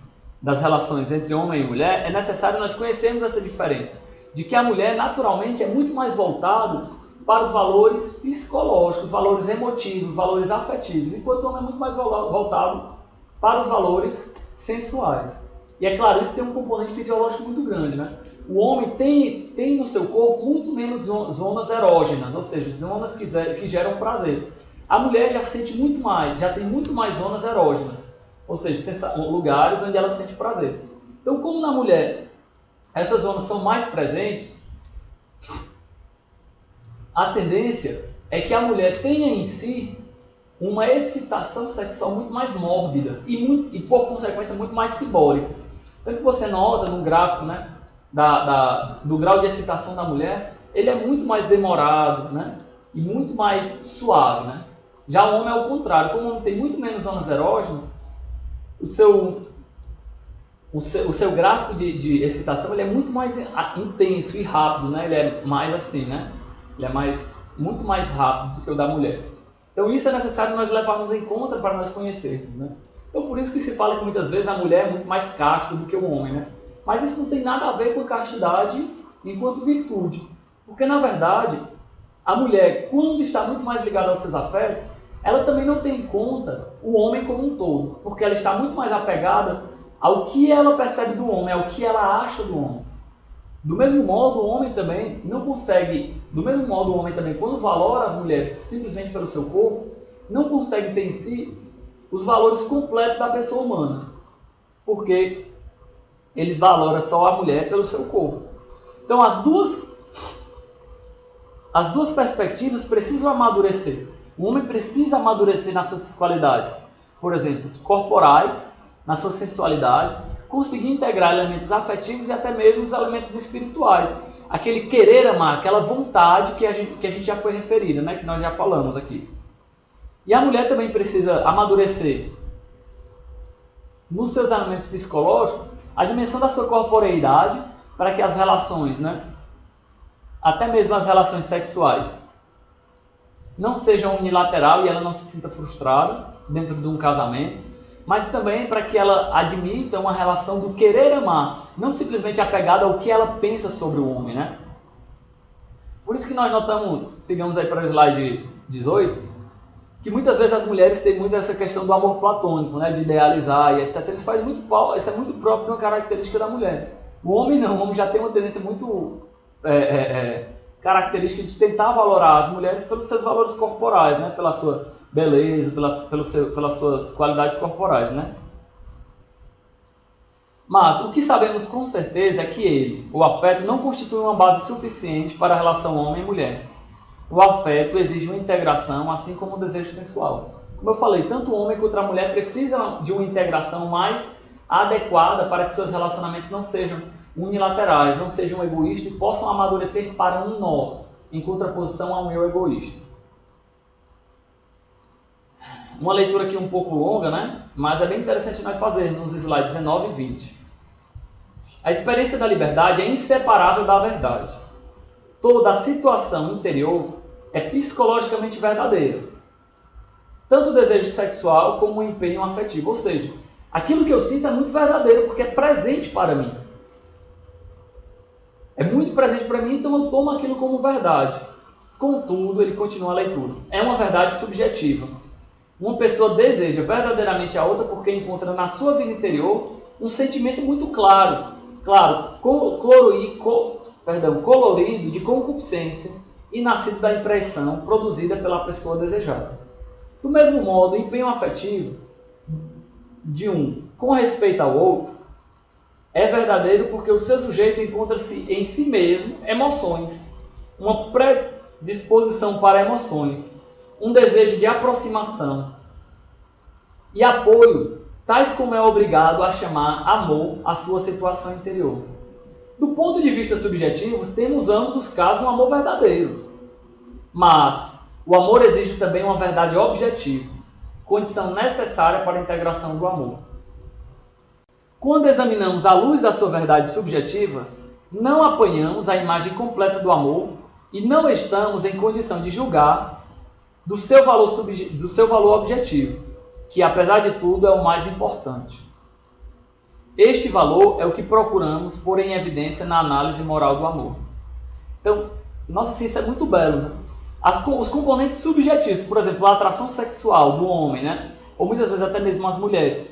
A: entre homem e mulher, é necessário nós conhecermos essa diferença, de que a mulher naturalmente é muito mais voltada para os valores psicológicos, os valores emotivos, os valores afetivos, enquanto o homem é muito mais voltado para os valores sensuais. E é claro, isso tem um componente fisiológico muito grande, né? O homem tem no seu corpo muito menos zonas erógenas, ou seja, zonas que geram prazer. A mulher já sente muito mais, já tem muito mais zonas erógenas, ou seja, lugares onde ela sente prazer. Então, como na mulher essas zonas são mais presentes, a tendência é que a mulher tenha em si uma excitação sexual muito mais mórbida e por consequência, muito mais simbólica. Então, que você nota no gráfico, né, do grau de excitação da mulher, ele é muito mais demorado, né, e muito mais suave. Né? Já o homem é o contrário. Como o homem tem muito menos zonas erógenas, o seu gráfico de excitação ele é muito mais intenso e rápido, né? Ele é mais assim, né? Ele é muito mais rápido do que o da mulher. Então isso é necessário nós levarmos em conta para nós conhecermos, né? Então por isso que se fala que muitas vezes a mulher é muito mais casta do que o homem, né? Mas isso não tem nada a ver com castidade enquanto virtude. Porque na verdade, a mulher, quando está muito mais ligada aos seus afetos, ela também não tem em conta o homem como um todo. Porque ela está muito mais apegada ao que ela percebe do homem, ao que ela acha do homem. Do mesmo modo, o homem também não consegue, quando valora as mulheres simplesmente pelo seu corpo, não consegue ter em si os valores completos da pessoa humana. Porque eles valoram só a mulher pelo seu corpo. Então as duas perspectivas precisam amadurecer. O homem precisa amadurecer nas suas qualidades, por exemplo, corporais, na sua sensualidade, conseguir integrar elementos afetivos e até mesmo os elementos espirituais. Aquele querer amar, aquela vontade que a gente já foi referida, né? Que nós já falamos aqui. E a mulher também precisa amadurecer nos seus elementos psicológicos a dimensão da sua corporeidade para que as relações, né? Até mesmo as relações sexuais, não sejam unilateral e ela não se sinta frustrada dentro de um casamento, mas também para que ela admita uma relação do querer amar, não simplesmente apegada ao que ela pensa sobre o homem, né? Por isso que nós notamos, sigamos aí para o slide 18, que muitas vezes as mulheres têm muito essa questão do amor platônico, né? De idealizar e etc. Isso é muito próprio de uma característica da mulher. O homem não, o homem já tem uma tendência muito característica de tentar valorar as mulheres pelos seus valores corporais, né? Pela sua beleza, pelas suas qualidades corporais, né? Mas o que sabemos com certeza é que o afeto, não constitui uma base suficiente para a relação homem e mulher. O afeto exige uma integração, assim como o desejo sensual. Como eu falei, tanto o homem quanto a mulher precisam de uma integração mais adequada para que seus relacionamentos não sejam unilaterais, não sejam egoístas e possam amadurecer para um nós, em contraposição ao eu egoísta. Uma leitura aqui um pouco longa, né? Mas é bem interessante nós fazermos nos slides 19 e 20. A experiência da liberdade é inseparável da verdade. Toda a situação interior é psicologicamente verdadeira. Tanto o desejo sexual como o empenho afetivo. Ou seja, aquilo que eu sinto é muito verdadeiro porque é presente para mim. É muito presente para mim, então eu tomo aquilo como verdade. Contudo, ele continua a leitura. É uma verdade subjetiva. Uma pessoa deseja verdadeiramente a outra porque encontra na sua vida interior um sentimento muito claro, colorido de concupiscência e nascido da impressão produzida pela pessoa desejada. Do mesmo modo, o empenho afetivo de um com respeito ao outro é verdadeiro porque o seu sujeito encontra-se em si mesmo emoções, uma predisposição para emoções, um desejo de aproximação e apoio, tais como é obrigado a chamar amor à sua situação interior. Do ponto de vista subjetivo, temos ambos os casos um amor verdadeiro. Mas o amor exige também uma verdade objetiva, condição necessária para a integração do amor. Quando examinamos à luz da sua verdade subjetiva, não apanhamos a imagem completa do amor e não estamos em condição de julgar do seu valor objetivo, que apesar de tudo é o mais importante. Este valor é o que procuramos pôr em evidência na análise moral do amor. Então, nossa ciência é muito belo, né? Os componentes subjetivos, por exemplo, a atração sexual do homem, né? Ou muitas vezes até mesmo as mulheres,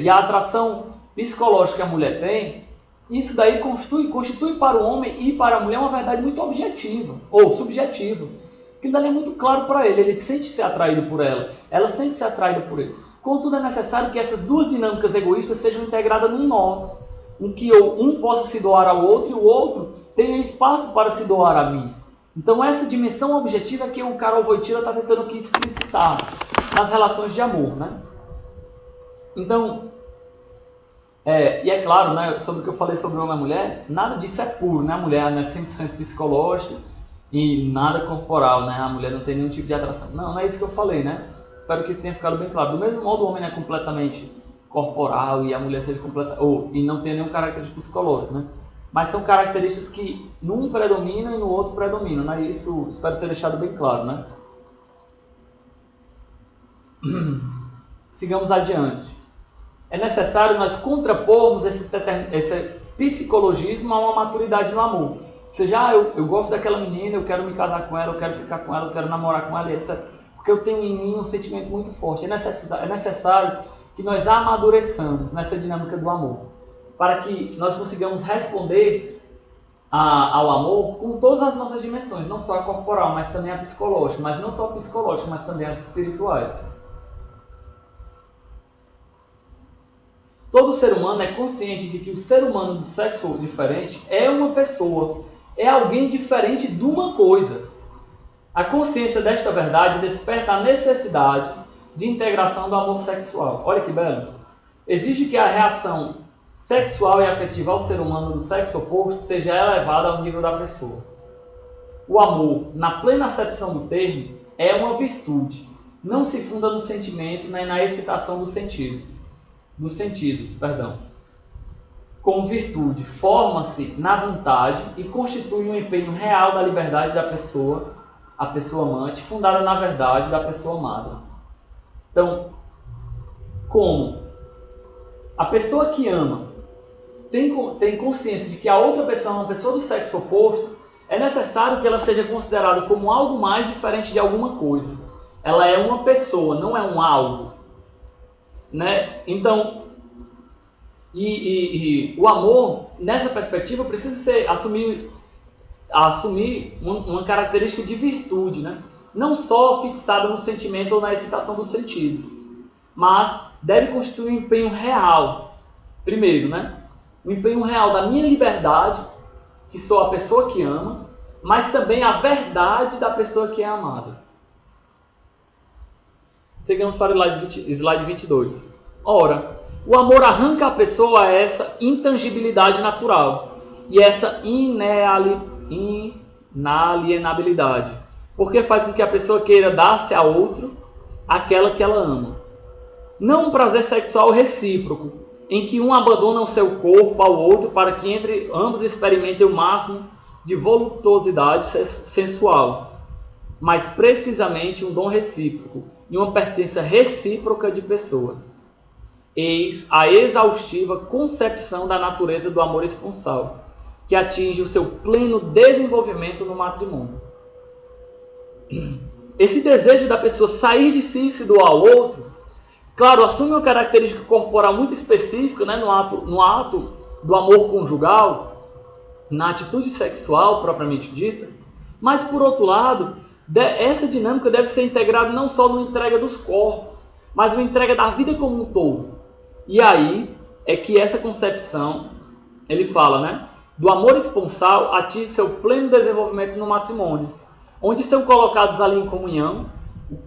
A: e a atração psicológica que a mulher tem, isso daí constitui para o homem e para a mulher uma verdade muito objetiva, ou subjetiva.
B: Aquilo dali é muito claro para ele sente-se atraído por ela sente-se atraída por ele. Contudo, é necessário que essas duas dinâmicas egoístas sejam integradas num nós, em que um possa se doar ao outro e o outro tenha espaço para se doar a mim. Então essa dimensão objetiva é que o Karol Wojtyla está tentando aqui explicitar nas relações de amor, né? Então, e é claro, né, sobre o que eu falei sobre o homem e a mulher, nada disso é puro, né? A mulher não é 100% psicológica e nada corporal, né? A mulher não tem nenhum tipo de atração. Não é isso que eu falei, né? Espero que isso tenha ficado bem claro. Do mesmo modo, o homem é completamente corporal e a mulher seja e não tem nenhum caráter psicológico, né? Mas são características que num predominam e no outro predominam, né? Isso espero ter deixado bem claro, né? Sigamos adiante. É necessário nós contrapormos esse psicologismo a uma maturidade no amor. Ou seja, eu gosto daquela menina, eu quero me casar com ela, eu quero ficar com ela, eu quero namorar com ela, etc. Porque eu tenho em mim um sentimento muito forte. É necessário que nós amadureçamos nessa dinâmica do amor, para que nós consigamos responder ao amor com todas as nossas dimensões, não só a corporal, mas também a psicológica, mas não só a psicológica, mas também as espirituais. Todo ser humano é consciente de que o ser humano do sexo diferente é uma pessoa, é alguém diferente de uma coisa. A consciência desta verdade desperta a necessidade de integração do amor sexual. Olha que belo! Exige que a reação sexual e afetiva ao ser humano do sexo oposto seja elevada ao nível da pessoa. O amor, na plena acepção do termo, é uma virtude. Não se funda no sentimento nem na excitação dos sentidos. Como virtude, forma-se na vontade e constitui um empenho real da liberdade da pessoa, a pessoa amante, fundada na verdade da pessoa amada. Então, como a pessoa que ama tem consciência de que a outra pessoa é uma pessoa do sexo oposto, é necessário que ela seja considerada como algo mais diferente de alguma coisa. Ela é uma pessoa, não é um algo. Né? Então, o amor, nessa perspectiva, precisa assumir uma característica de virtude, né? Não só fixada no sentimento ou na excitação dos sentidos, mas deve constituir um empenho real. Primeiro, né? Um empenho real da minha liberdade, que sou a pessoa que ama, mas também a verdade da pessoa que é amada. Seguimos para o slide 22. Ora, o amor arranca a pessoa a essa intangibilidade natural e essa inalienabilidade, porque faz com que a pessoa queira dar-se a outro aquela que ela ama. Não um prazer sexual recíproco, em que um abandona o seu corpo ao outro para que entre ambos experimentem o máximo de voluptuosidade sensual, mas precisamente um dom recíproco e uma pertença recíproca de pessoas. Eis a exaustiva concepção da natureza do amor esponsal, que atinge o seu pleno desenvolvimento no matrimônio. Esse desejo da pessoa sair de si e se doar ao outro, claro, assume uma característica corporal muito específica, né, no ato do amor conjugal, na atitude sexual propriamente dita, mas por outro lado, essa dinâmica deve ser integrada não só na entrega dos corpos, mas na entrega da vida como um todo. E aí é que essa concepção, ele fala, né, do amor esponsal atinge seu pleno desenvolvimento no matrimônio, onde são colocados ali em comunhão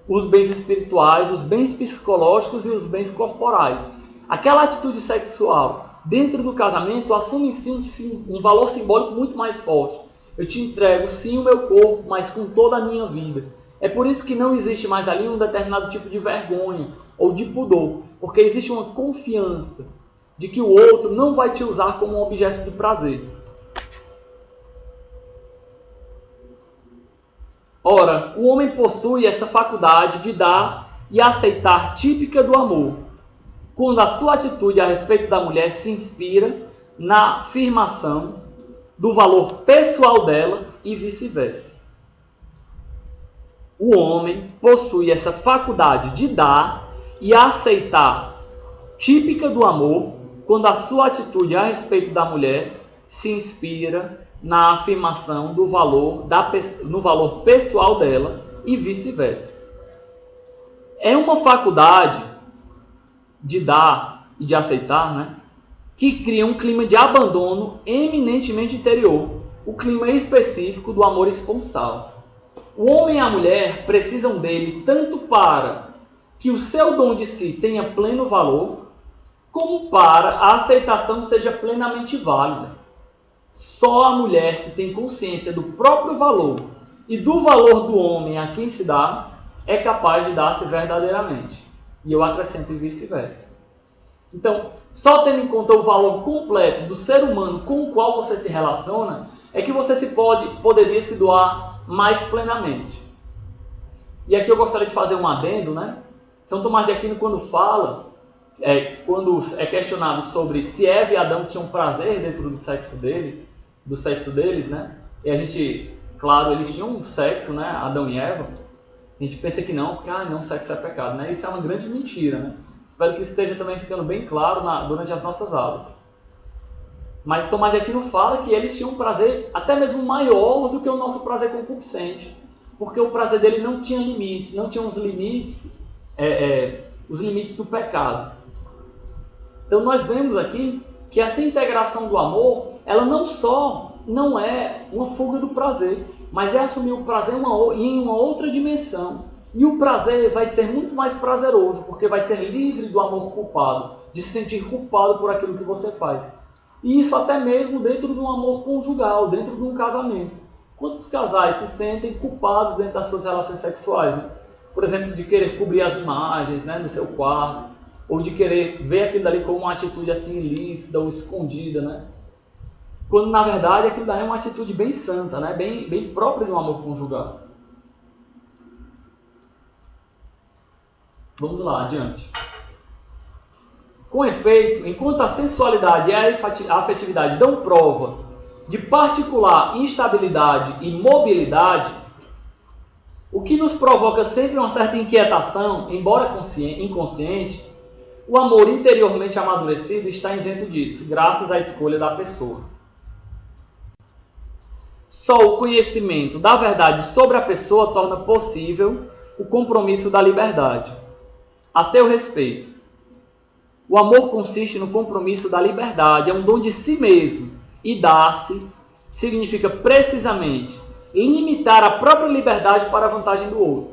B: os bens espirituais, os bens psicológicos e os bens corporais. Aquela atitude sexual dentro do casamento assume em si um valor simbólico muito mais forte. Eu te entrego sim o meu corpo, mas com toda a minha vida. É por isso que não existe mais ali um determinado tipo de vergonha ou de pudor, porque existe uma confiança de que o outro não vai te usar como um objeto de prazer. Ora, o homem possui essa faculdade de dar e aceitar típica do amor, quando a sua atitude a respeito da mulher se inspira na afirmação do valor pessoal dela e vice-versa. O homem possui essa faculdade de dar e aceitar típica do amor quando a sua atitude a respeito da mulher se inspira na afirmação do valor no valor pessoal dela e vice-versa. É uma faculdade de dar e de aceitar, né, que cria um clima de abandono eminentemente interior, o clima específico do amor esponsal. O homem e a mulher precisam dele tanto para que o seu dom de si tenha pleno valor, como para a aceitação seja plenamente válida. Só a mulher que tem consciência do próprio valor e do valor do homem a quem se dá é capaz de dar-se verdadeiramente. E eu acrescento e vice-versa. Então, só tendo em conta o valor completo do ser humano com o qual você se relaciona, é que você poderia se doar mais plenamente. E aqui eu gostaria de fazer um adendo, né? São Tomás de Aquino, quando é questionado sobre se Eva e Adão tinham prazer dentro do sexo deles, né? E a gente, claro, eles tinham um sexo, né? Adão e Eva. A gente pensa que não, porque não, sexo é pecado, né? Isso é uma grande mentira, né? Espero que isso esteja também ficando bem claro durante as nossas aulas. Mas Tomás de Aquino fala que eles tinham um prazer até mesmo maior do que o nosso prazer concupiscente, porque o prazer dele não tinha limites, não tinha os limites do pecado. Então nós vemos aqui que essa integração do amor, ela não é uma fuga do prazer, mas é assumir o prazer em uma outra dimensão. E o prazer vai ser muito mais prazeroso, porque vai ser livre do amor culpado, de se sentir culpado por aquilo que você faz. E isso até mesmo dentro de um amor conjugal, dentro de um casamento. Quantos casais se sentem culpados dentro das suas relações sexuais, né? Por exemplo, de querer cobrir as imagens, né, do seu quarto, ou de querer ver aquilo dali como uma atitude assim ilícita ou escondida, né? Quando na verdade aquilo dali é uma atitude bem santa, né? Bem própria de um amor conjugal. Vamos lá, adiante. Com efeito, enquanto a sensualidade e a afetividade dão prova de particular instabilidade e mobilidade, o que nos provoca sempre uma certa inquietação, embora inconsciente, o amor interiormente amadurecido está isento disso, graças à escolha da pessoa. Só o conhecimento da verdade sobre a pessoa torna possível o compromisso da liberdade. A seu respeito, o amor consiste no compromisso da liberdade, é um dom de si mesmo, e dar-se significa precisamente limitar a própria liberdade para a vantagem do outro.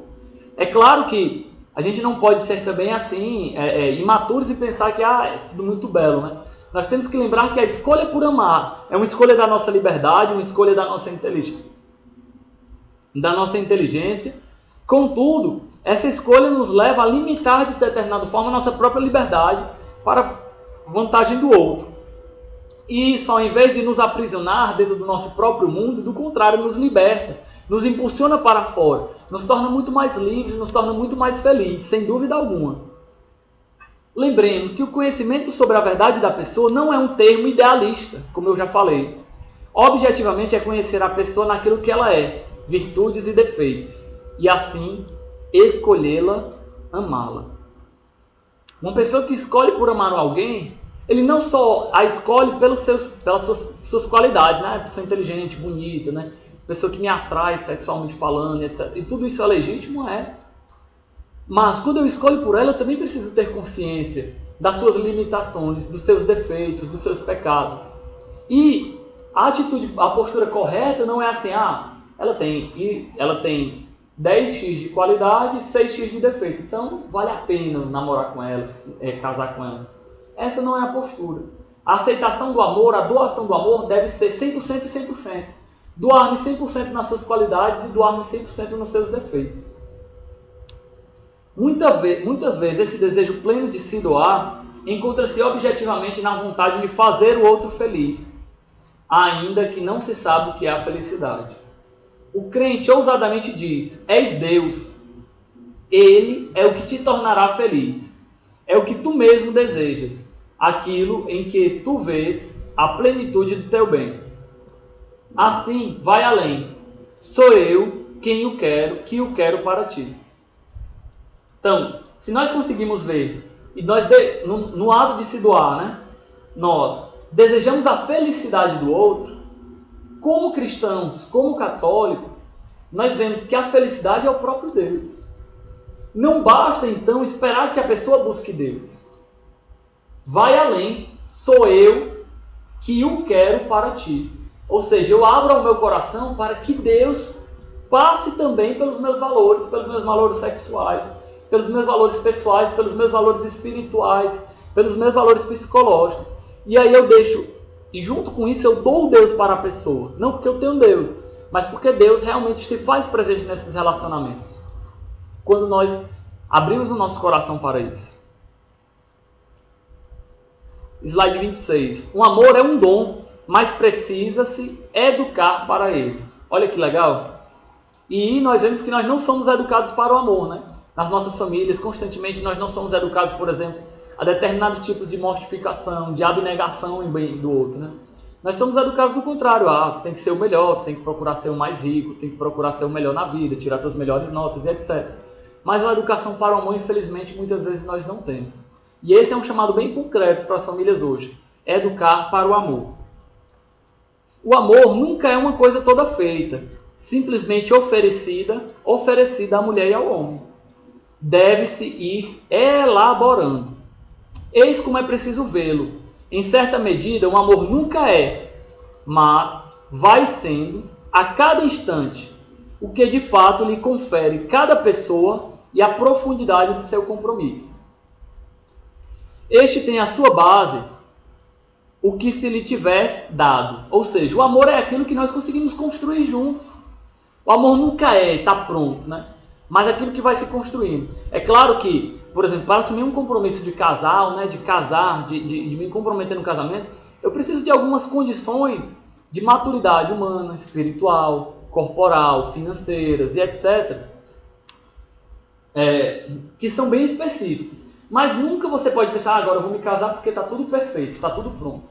B: É claro que a gente não pode ser também assim, imaturos e pensar que é tudo muito belo, né? Nós temos que lembrar que a escolha por amar é uma escolha da nossa liberdade, uma escolha da nossa inteligência. Contudo, essa escolha nos leva a limitar de determinada forma a nossa própria liberdade para a vantagem do outro. E isso, ao invés de nos aprisionar dentro do nosso próprio mundo, do contrário, nos liberta, nos impulsiona para fora, nos torna muito mais livres, nos torna muito mais felizes, sem dúvida alguma. Lembremos que o conhecimento sobre a verdade da pessoa não é um termo idealista, como eu já falei. Objetivamente é conhecer a pessoa naquilo que ela é, virtudes e defeitos, e assim escolhê-la, amá-la. Uma pessoa que escolhe por amar alguém, ele não só a escolhe pelas suas qualidades, né? Pessoa inteligente, bonita, né? Pessoa que me atrai sexualmente falando, etc. E tudo isso é legítimo, Mas quando eu escolho por ela, eu também preciso ter consciência das suas limitações, dos seus defeitos, dos seus pecados. E a postura correta não é assim, ela tem 10x de qualidade e 6x de defeito. Então, vale a pena namorar com ela, casar com ela. Essa não é a postura. A aceitação do amor, a doação do amor deve ser 100% e 100%. Doar-me 100% nas suas qualidades e doar-me 100% nos seus defeitos. Muitas vezes esse desejo pleno de se doar encontra-se objetivamente na vontade de fazer o outro feliz, ainda que não se sabe o que é a felicidade. O crente ousadamente diz: és Deus. Ele é o que te tornará feliz. É o que tu mesmo desejas, aquilo em que tu vês a plenitude do teu bem. Assim, vai além. Sou eu que o quero para ti. Então, se nós conseguimos ver, e no ato de se doar, nós desejamos a felicidade do outro, como cristãos, como católicos, nós vemos que a felicidade é o próprio Deus. Não basta, então, esperar que a pessoa busque Deus. Vai além, sou eu que o quero para ti. Ou seja, eu abro o meu coração para que Deus passe também pelos meus valores sexuais, pelos meus valores pessoais, pelos meus valores espirituais, pelos meus valores psicológicos. E aí eu deixo, e junto com isso eu dou Deus para a pessoa. Não porque eu tenho Deus, mas porque Deus realmente se faz presente nesses relacionamentos. Quando nós abrimos o nosso coração para isso. Slide 26. O amor é um dom, mas precisa-se educar para ele. Olha que legal. E nós vemos que nós não somos educados para o amor, né? Nas nossas famílias, constantemente nós não somos educados, por exemplo, a determinados tipos de mortificação, de abnegação em bem do outro, né? Nós somos educados do contrário. Tu tem que ser o melhor, tu tem que procurar ser o mais rico, tem que procurar ser o melhor na vida, tirar suas melhores notas e etc. Mas a educação para o amor, infelizmente, muitas vezes nós não temos. E esse é um chamado bem concreto para as famílias hoje. Educar para o amor. O amor nunca é uma coisa toda feita, simplesmente oferecida à mulher e ao homem. Deve-se ir elaborando. Eis como é preciso vê-lo. Em certa medida, o amor nunca é, mas vai sendo, a cada instante, o que de fato lhe confere cada pessoa e a profundidade do seu compromisso. Este tem a sua base, o que se lhe tiver dado. Ou seja, o amor é aquilo que nós conseguimos construir juntos. O amor nunca está pronto, né? Mas é aquilo que vai se construindo. É claro que, por exemplo, para assumir um compromisso de casal, né, de casar, de me comprometer no casamento, eu preciso de algumas condições de maturidade humana, espiritual, corporal, financeiras e etc. Que são bem específicos. Mas nunca você pode pensar, agora eu vou me casar porque está tudo perfeito, está tudo pronto.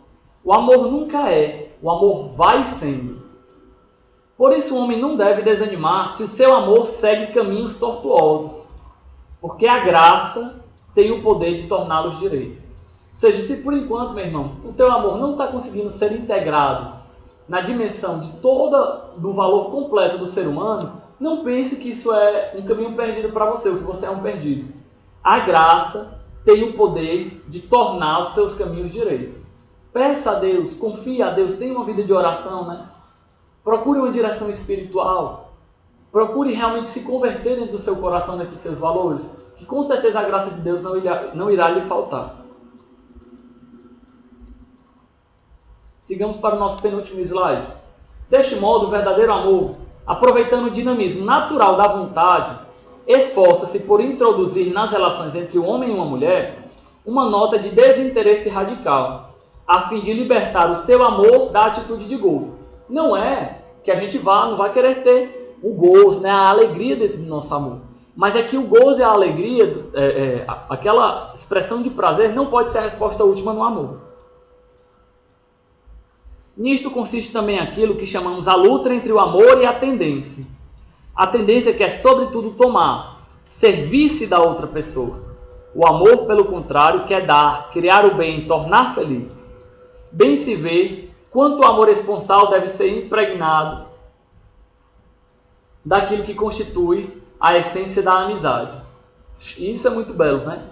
B: O amor nunca é, o amor vai sendo. Por isso o homem não deve desanimar se o seu amor segue caminhos tortuosos, porque a graça tem o poder de torná-los direitos. Ou seja, se por enquanto, meu irmão, o teu amor não está conseguindo ser integrado na dimensão do valor completo do ser humano, não pense que isso é um caminho perdido para você, ou que você é um perdido. A graça tem o poder de tornar os seus caminhos direitos. Peça a Deus, confie a Deus, tenha uma vida de oração, né? Procure uma direção espiritual. Procure realmente se converter dentro do seu coração nesses seus valores, que com certeza a graça de Deus não irá lhe faltar. Sigamos para o nosso penúltimo slide. Deste modo, o verdadeiro amor, aproveitando o dinamismo natural da vontade, esforça-se por introduzir nas relações entre um homem e uma mulher uma nota de desinteresse radical, a fim de libertar o seu amor da atitude de gozo. Não é que a gente não vai querer ter o gozo, né, a alegria dentro do nosso amor. Mas é que o gozo e a alegria, aquela expressão de prazer, não pode ser a resposta última no amor. Nisto consiste também aquilo que chamamos a luta entre o amor e a tendência. A tendência que é, sobretudo, tomar, servir-se da outra pessoa. O amor, pelo contrário, quer dar, criar o bem, tornar feliz. Bem se vê quanto o amor esponsal deve ser impregnado daquilo que constitui a essência da amizade. Isso é muito belo, né?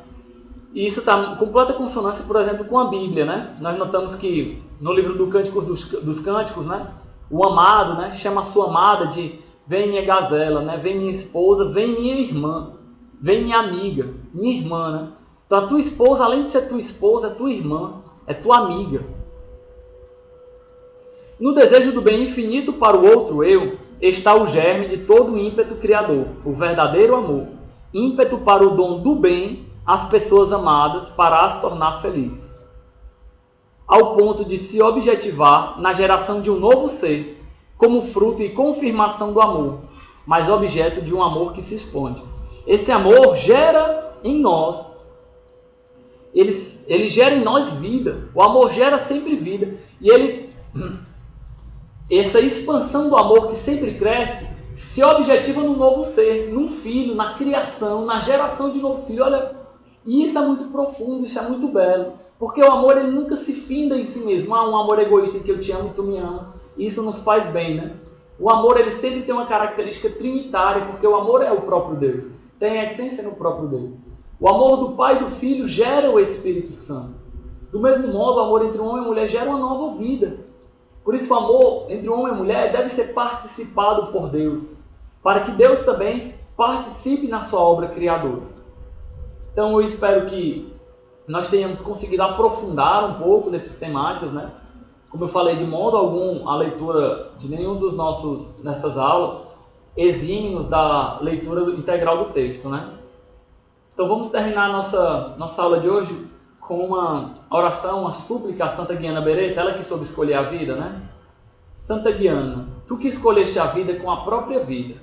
B: E isso está em completa consonância, por exemplo, com a Bíblia, né? Nós notamos que no livro do Cânticos dos Cânticos, né, o amado, né, chama a sua amada de vem minha gazela, né, vem minha esposa, vem minha irmã, vem minha amiga, minha irmã, né? Então a tua esposa, além de ser tua esposa, é tua irmã, é tua amiga. No desejo do bem infinito para o outro eu, está o germe de todo o ímpeto criador, o verdadeiro amor. Ímpeto para o dom do bem às pessoas amadas para as tornar felizes. Ao ponto de se objetivar na geração de um novo ser, como fruto e confirmação do amor, mas objeto de um amor que se expande. Esse amor gera em nós, ele gera em nós vida. O amor gera sempre vida. E essa expansão do amor que sempre cresce, se objetiva no novo ser, num filho, na criação, na geração de novo filho. Olha, e isso é muito profundo, isso é muito belo. Porque o amor ele nunca se finda em si mesmo. Um amor egoísta em que eu te amo e tu me ama. e isso nos faz bem, né? O amor, ele sempre tem uma característica trinitária, porque o amor é o próprio Deus, tem a essência no próprio Deus. O amor do Pai e do Filho gera o Espírito Santo. Do mesmo modo, o amor entre um homem e mulher gera uma nova vida. Por isso, o amor entre um homem e mulher deve ser participado por Deus, para que Deus também participe na sua obra criadora. Então, eu espero que nós tenhamos conseguido aprofundar um pouco nessas temáticas, né? Como eu falei, de modo algum, a leitura de nenhum dos nessas aulas exime-nos da leitura integral do texto, né? Então vamos terminar nossa aula de hoje com uma oração, uma súplica a Santa Guiana Beretta, ela que soube escolher a vida, né? Santa Guiana, tu que escolheste a vida com a própria vida,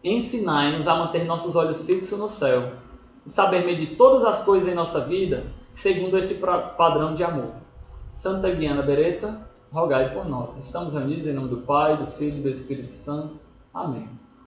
B: ensinai-nos a manter nossos olhos fixos no céu e saber medir todas as coisas em nossa vida segundo esse padrão de amor. Santa Guiana Beretta, rogai por nós. Estamos reunidos em nome do Pai, do Filho e do Espírito Santo. Amém.